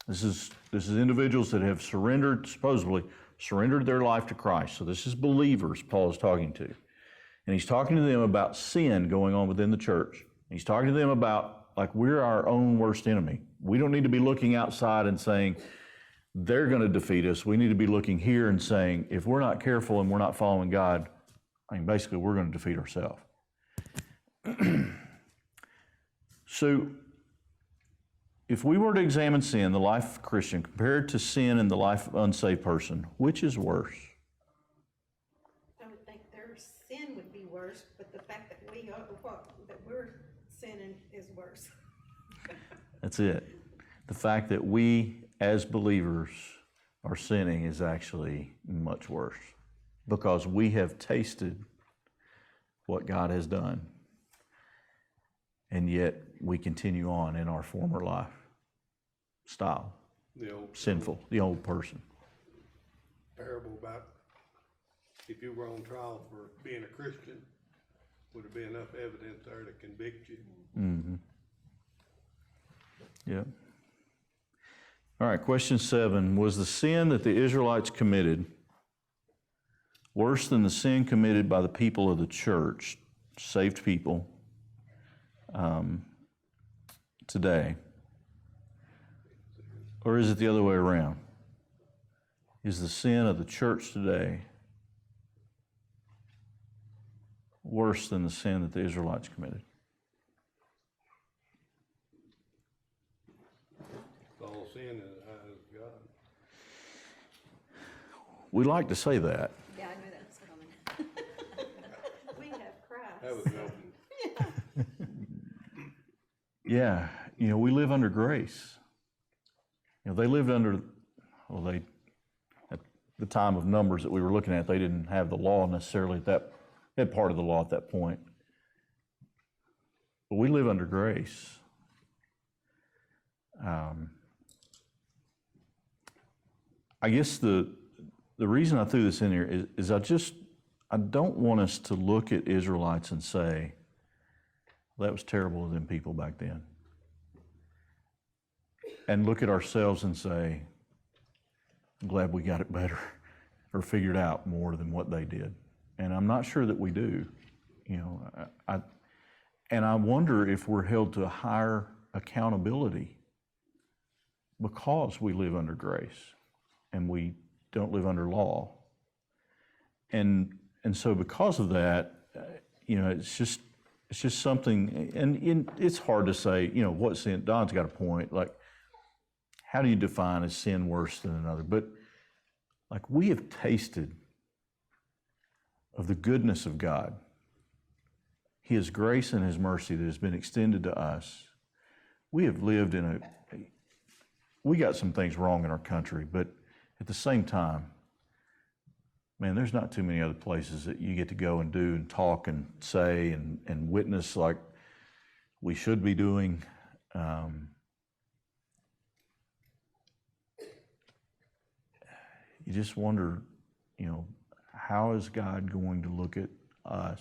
[SPEAKER 1] This is individuals that have supposedly surrendered their life to Christ. So this is believers Paul is talking to. And he's talking to them about sin going on within the church. And he's talking to them about, like, we're our own worst enemy. We don't need to be looking outside and saying, they're going to defeat us. We need to be looking here and saying, if we're not careful and we're not following God, basically we're going to defeat ourselves. So, if we were to examine sin in the life of a Christian compared to sin in the life of an unsaved person, which is worse?
[SPEAKER 4] I would think their sin would be worse, but the fact that we're sinning is worse.
[SPEAKER 1] That's it. The fact that we, as believers, are sinning is actually much worse because we have tasted what God has done, and yet we continue on in our former lifestyle, sinful, the old person.
[SPEAKER 2] Parable about if you were on trial for being a Christian, would there be enough evidence there to convict you?
[SPEAKER 1] Mm-hmm. Yeah. All right, question 7. Was the sin that the Israelites committed worse than the sin committed by the people of the church, saved people, today? Or is it the other way around? Is the sin of the church today worse than the sin that the Israelites committed?
[SPEAKER 2] All sin in the eyes of God.
[SPEAKER 1] We like to say that.
[SPEAKER 3] Yeah, I knew that was coming.
[SPEAKER 4] We have Christ.
[SPEAKER 2] That was open.
[SPEAKER 1] Yeah, we live under grace. They lived under, at the time of Numbers that we were looking at, they didn't have the law necessarily they had part of the law at that point. But we live under grace. I guess the reason I threw this in here is I don't want us to look at Israelites and say, well, that was terrible of them people back then. And look at ourselves and say, I'm glad we got it better or figured out more than what they did. And I'm not sure that we do. And I wonder if we're held to a higher accountability because we live under grace and we don't live under law. And so because of that, it's just something, and it's hard to say, what sin. Don's got a point, like, how do you define a sin worse than another? But Like, we have tasted of the goodness of God, His grace and His mercy that has been extended to us. We have lived in we got some things wrong in our country, but at the same time, man, there's not too many other places that you get to go and do and talk and say and witness like we should be doing. You just wonder, how is God going to look at us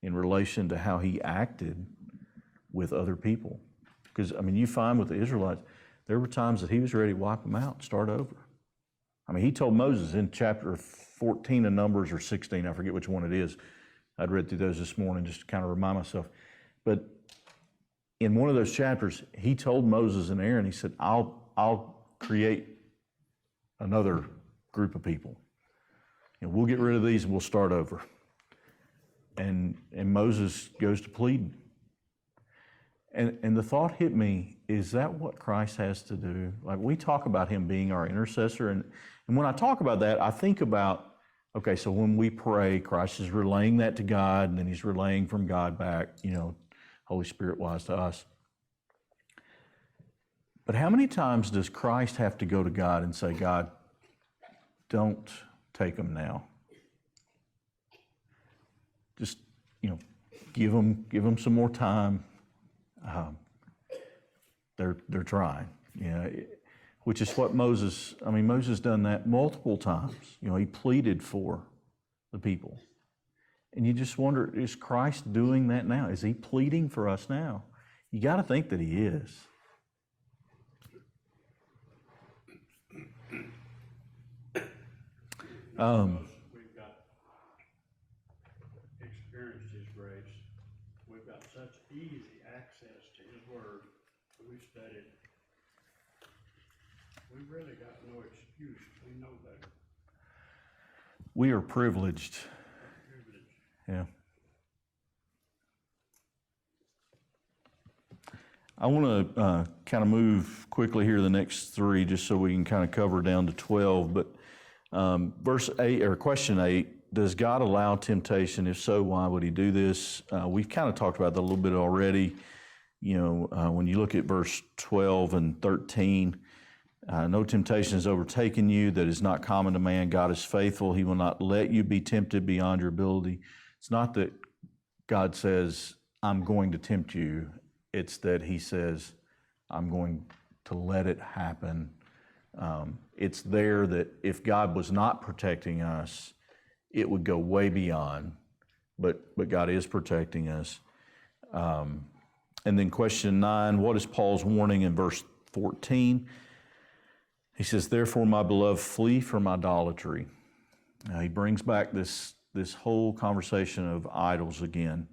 [SPEAKER 1] in relation to how He acted with other people? Because, you find with the Israelites, there were times that He was ready to wipe them out and start over. He told Moses in chapter 14 of Numbers, or 16, I forget which one it is. I'd read through those this morning just to kind of remind myself. But in one of those chapters, He told Moses and Aaron, He said, I'll create another group of people. We'll get rid of these and we'll start over. And Moses goes to plead. And the thought hit me, is that what Christ has to do? Like, we talk about Him being our intercessor, and when I talk about that, I think about, okay, so when we pray, Christ is relaying that to God, and then He's relaying from God back, Holy Spirit-wise to us. But how many times does Christ have to go to God and say, God, don't take them now? Just, give them some more time. They're trying, which is what Moses done that multiple times. He pleaded for the people. And you just wonder, is Christ doing that now? Is He pleading for us now? You got to think that He is.
[SPEAKER 5] We've got experienced His grace. We've got such easy access to His Word that we've studied. We've really got no excuse. We know better.
[SPEAKER 1] We are privileged. Yeah. I want to kind of move quickly here to the next three, just so we can kind of cover down to 12. But verse 8, or question 8, does God allow temptation? If so, why would He do this? We've kind of talked about that a little bit already. When you look at verse 12 and 13, no temptation has overtaken you that is not common to man. God is faithful. He will not let you be tempted beyond your ability. It's not that God says, I'm going to tempt you. It's that He says, I'm going to let it happen. It's there that if God was not protecting us, it would go way beyond. But God is protecting us. And then question 9, what is Paul's warning in verse 14? He says, therefore, my beloved, flee from idolatry. Now, he brings back this whole conversation of idols again.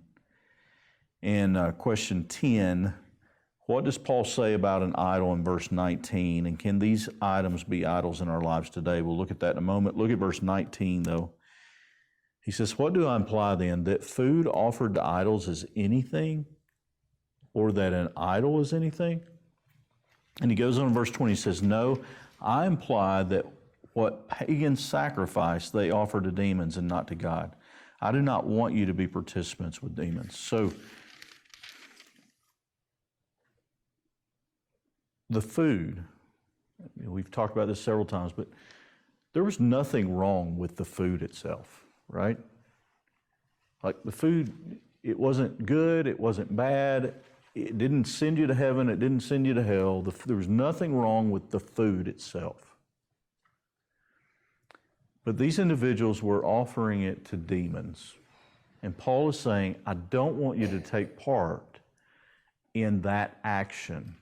[SPEAKER 1] And question 10, what does Paul say about an idol in verse 19? And can these items be idols in our lives today? We'll look at that in a moment. Look at verse 19, though. He says, what do I imply then? That food offered to idols is anything? Or that an idol is anything? And he goes on in verse 20, he says, no, I imply that what pagans sacrifice, they offer to demons and not to God. I do not want you to be participants with demons. So, the food, we've talked about this several times, but there was nothing wrong with the food itself, right? Like the food, it wasn't good, it wasn't bad, it didn't send you to heaven, it didn't send you to hell. There was nothing wrong with the food itself. But these individuals were offering it to demons. And Paul is saying, I don't want you to take part in that action.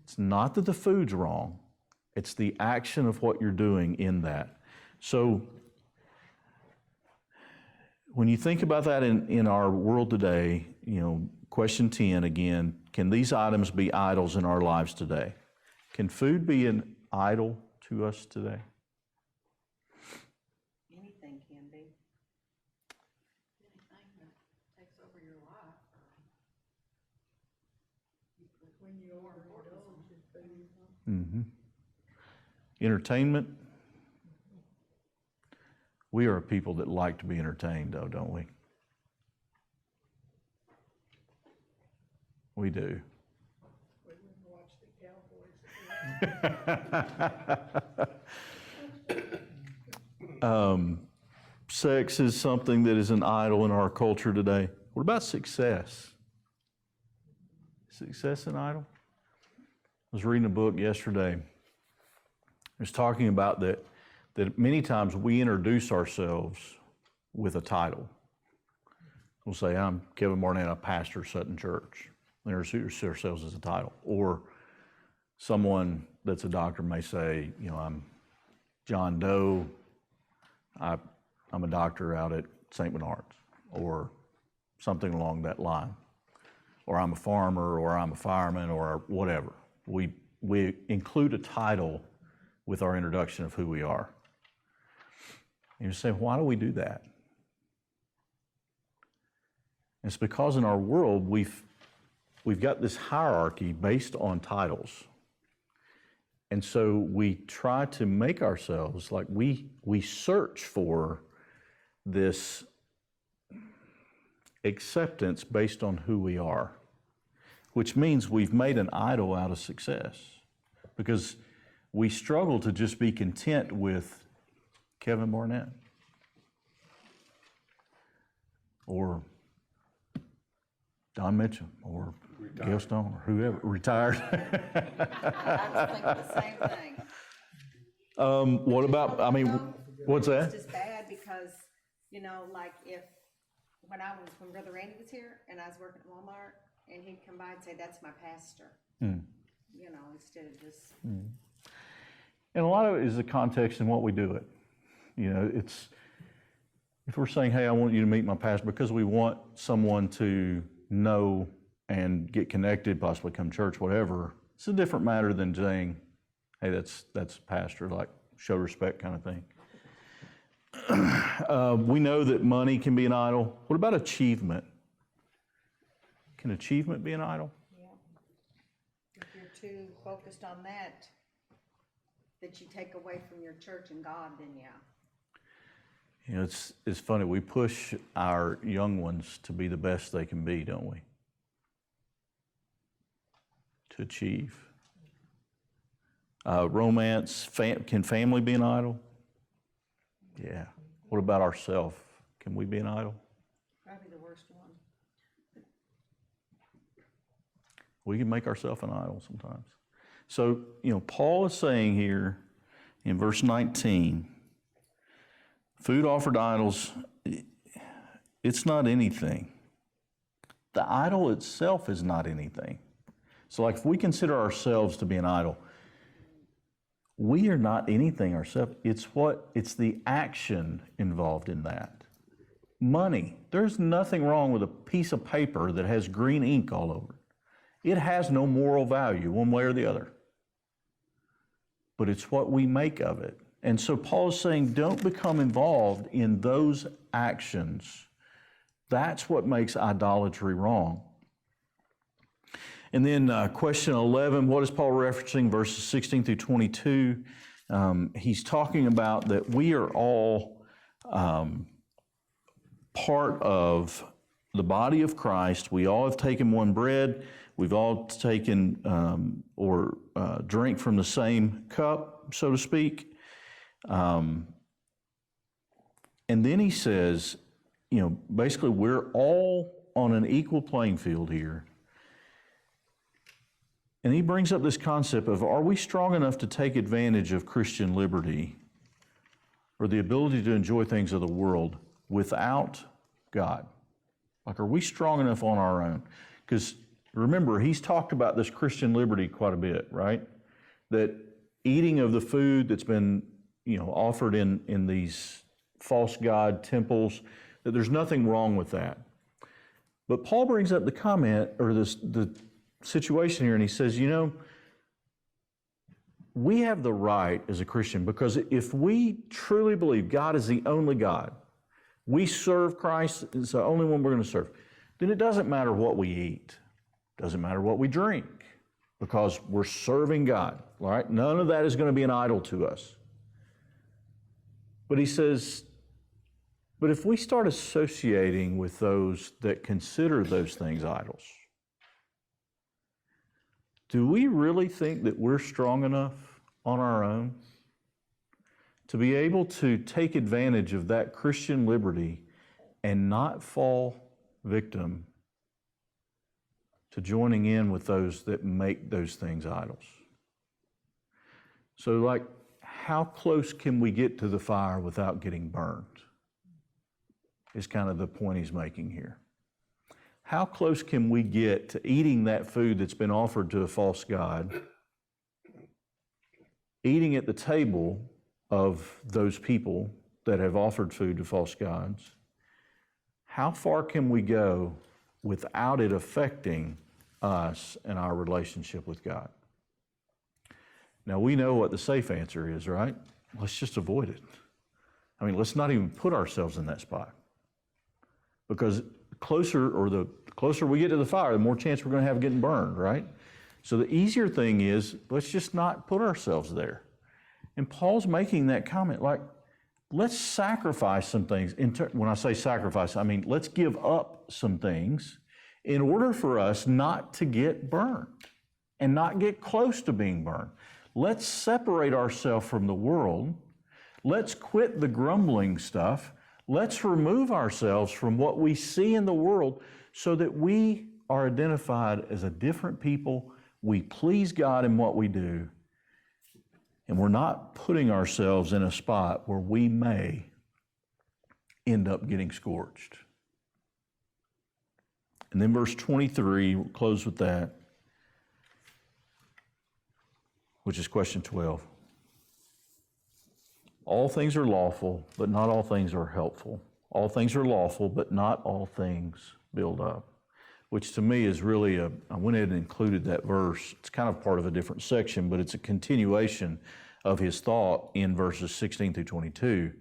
[SPEAKER 1] It's not that the food's wrong, it's the action of what you're doing in that. So, when you think about that in our world today, question 10 again, can these items be idols in our lives today? Can food be an idol to us today?
[SPEAKER 3] Anything can be.
[SPEAKER 4] Anything that takes over your life. When you overindulge in food.
[SPEAKER 1] Mm-hmm. Entertainment, We are a people that like to be entertained, though, don't we? We do.
[SPEAKER 6] We wouldn't watch the Cowboys.
[SPEAKER 1] Sex is something that is an idol in our culture today. What about success? Is success an idol? I was reading a book yesterday. It was talking about that many times we introduce ourselves with a title. We'll say, I'm Kevin Barnett, I pastor Sutton Church. We introduce ourselves as a title. Or someone that's a doctor may say, I'm John Doe, I'm a doctor out at St. Bernard's, or something along that line. Or I'm a farmer, or I'm a fireman, or whatever. We include a title with our introduction of who we are. And you say, why do we do that? It's because in our world, we've got this hierarchy based on titles. And so we try to make ourselves, like we search for this acceptance based on who we are, which means we've made an idol out of success, because we struggle to just be content with Kevin Barnett or Don Mitchell or Gail Stone or whoever, retired.
[SPEAKER 3] I was thinking the same thing.
[SPEAKER 1] What about, what's
[SPEAKER 3] It's
[SPEAKER 1] that?
[SPEAKER 3] just bad because, like when Brother Randy was here and I was working at Walmart and he'd come by and say, that's my pastor. Instead of just.
[SPEAKER 1] And a lot of it is the context in what we do it. It's, if we're saying, hey, I want you to meet my pastor because we want someone to know and get connected, possibly come to church, whatever, it's a different matter than saying, hey, that's pastor, like show respect kind of thing. We know that money can be an idol. What about achievement? Can achievement be an idol?
[SPEAKER 3] Yeah. If you're too focused on that you take away from your church and God, then yeah.
[SPEAKER 1] It's funny. We push our young ones to be the best they can be, don't we? To achieve. Romance, can family be an idol? Yeah. What about ourselves? Can we be an idol?
[SPEAKER 3] Probably the worst one.
[SPEAKER 1] We can make ourselves an idol sometimes. So, Paul is saying here in verse 19, food offered to idols, it's not anything. The idol itself is not anything. So like if we consider ourselves to be an idol, we are not anything ourselves. It's the action involved in that. Money. There's nothing wrong with a piece of paper that has green ink all over it. It has no moral value one way or the other. But it's what we make of it. And so Paul's saying, don't become involved in those actions. That's what makes idolatry wrong. And then question 11, what is Paul referencing? Verses 16 through 22. He's talking about that we are all part of the body of Christ. We all have taken one bread. We've all taken drink from the same cup, so to speak. And then he says, basically we're all on an equal playing field here. And he brings up this concept of, are we strong enough to take advantage of Christian liberty or the ability to enjoy things of the world without God? Like, are we strong enough on our own? Because remember, he's talked about this Christian liberty quite a bit, right? That eating of the food that's been, offered in these false god temples, that there's nothing wrong with that. But Paul brings up the comment, or the situation here, and he says, we have the right as a Christian, because if we truly believe God is the only God, we serve Christ, it's the only one we're going to serve, then it doesn't matter what we eat. Doesn't matter what we drink, because we're serving God, all right? None of that is going to be an idol to us. But he says, But if we start associating with those that consider those things idols, do we really think that we're strong enough on our own to be able to take advantage of that Christian liberty and not fall victim to joining in with those that make those things idols? So, like, how close can we get to the fire without getting burned? Is kind of the point he's making here. How close can we get to eating that food that's been offered to a false god, eating at the table of those people that have offered food to false gods? How far can we go without it affecting us and our relationship with God? Now, we know what the safe answer is, right? Let's just avoid it. I mean, let's not even put ourselves in that spot. Because the closer we get to the fire, the more chance we're going to have of getting burned, right? So the easier thing is, let's just not put ourselves there. And Paul's making that comment, like, let's sacrifice some things. When I say sacrifice, I mean, let's give up some things in order for us not to get burned and not get close to being burned. Let's separate ourselves from the world. Let's quit the grumbling stuff. Let's remove ourselves from what we see in the world so that we are identified as a different people. We please God in what we do. And we're not putting ourselves in a spot where we may end up getting scorched. And then verse 23, we'll close with that, which is question 12. All things are lawful, but not all things are helpful. All things are lawful, but not all things build up. Which to me is really I went ahead and included that verse. It's kind of part of a different section, but it's a continuation of his thought in verses 16 through 22.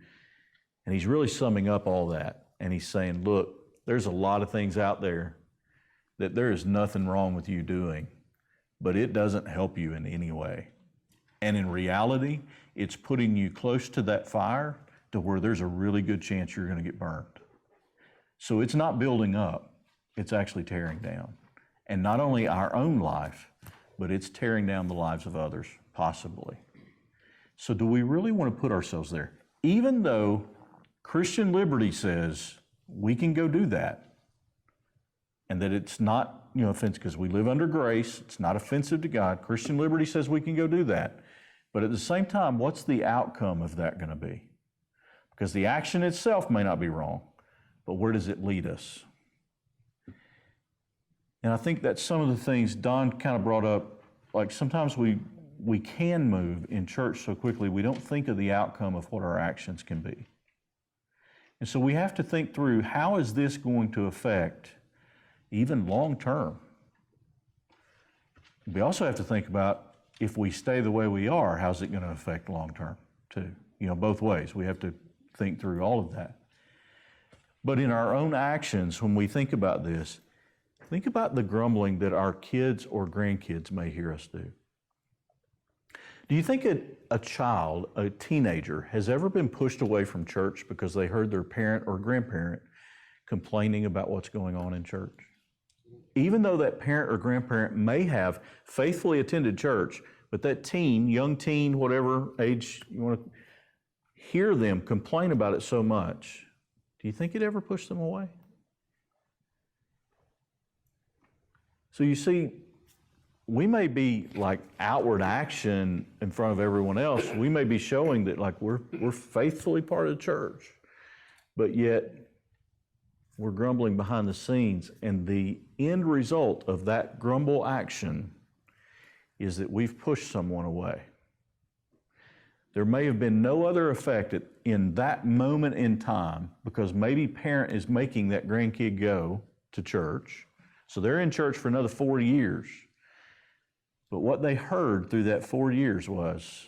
[SPEAKER 1] And he's really summing up all that. And he's saying, look, there's a lot of things out there that there is nothing wrong with you doing, but it doesn't help you in any way. And in reality, it's putting you close to that fire to where there's a really good chance you're going to get burned. So it's not building up, it's actually tearing down. And not only our own life, but it's tearing down the lives of others, possibly. So do we really want to put ourselves there? Even though Christian liberty says we can go do that, and that it's not, offensive, because we live under grace, it's not offensive to God. Christian liberty says we can go do that. But at the same time, what's the outcome of that going to be? Because the action itself may not be wrong, but where does it lead us? And I think that's some of the things Don kind of brought up. Like sometimes we can move in church so quickly, we don't think of the outcome of what our actions can be. And so we have to think through, how is this going to affect even long term? We also have to think about, if we stay the way we are, how's it going to affect long term too? Both ways. We have to think through all of that. But in our own actions, when we think about this, think about the grumbling that our kids or grandkids may hear us do. Do you think a child, a teenager, has ever been pushed away from church because they heard their parent or grandparent complaining about what's going on in church? Even though that parent or grandparent may have faithfully attended church, but that teen, young teen, whatever age you want to hear them complain about it so much, do you think it ever pushed them away? So you see, we may be like outward action in front of everyone else. We may be showing that like we're faithfully part of the church, but yet we're grumbling behind the scenes, and the end result of that grumble action is that we've pushed someone away. There may have been no other effect in that moment in time, because maybe parent is making that grandkid go to church, so they're in church for another 4 years. But what they heard through that 4 years was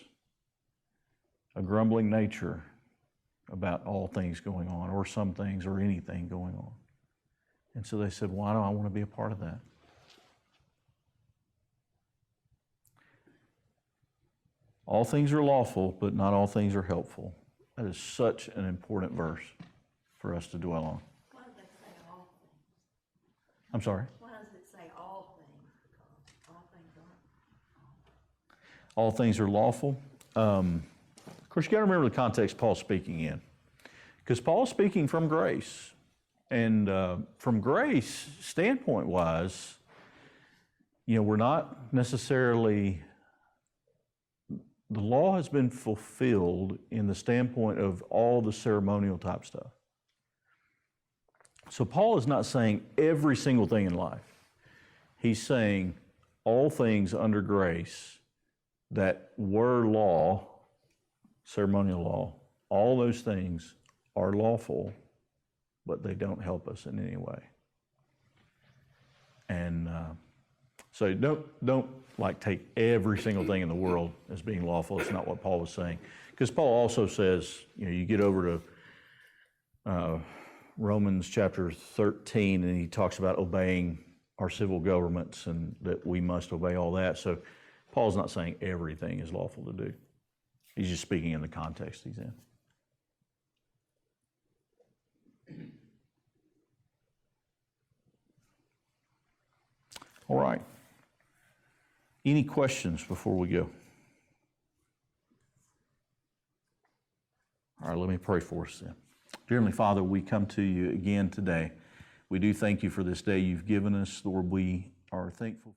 [SPEAKER 1] a grumbling nature about all things going on, or some things, or anything going on. And so they said, why do I want to be a part of that? All things are lawful, but not all things are helpful. That is such an important verse for us to dwell on.
[SPEAKER 4] Why does it say all things?
[SPEAKER 1] I'm sorry?
[SPEAKER 4] Why does it say all things? Because all things aren't.
[SPEAKER 1] All things are lawful. Of course, you got to remember the context Paul's speaking in, because Paul's speaking from grace. And from grace standpoint wise, we're not necessarily, the law has been fulfilled in the standpoint of all the ceremonial type stuff. So Paul is not saying every single thing in life. He's saying all things under grace that were law, ceremonial law, all those things are lawful, but they don't help us in any way. And so don't like take every single thing in the world as being lawful. It's not what Paul was saying. Because Paul also says, you get over to Romans chapter 13, and he talks about obeying our civil governments and that we must obey all that. So Paul's not saying everything is lawful to do. He's just speaking in the context he's in. All right. Any questions before we go? All right, let me pray for us then. Dear Heavenly Father, we come to you again today. We do thank you for this day you've given us. Lord, we are thankful.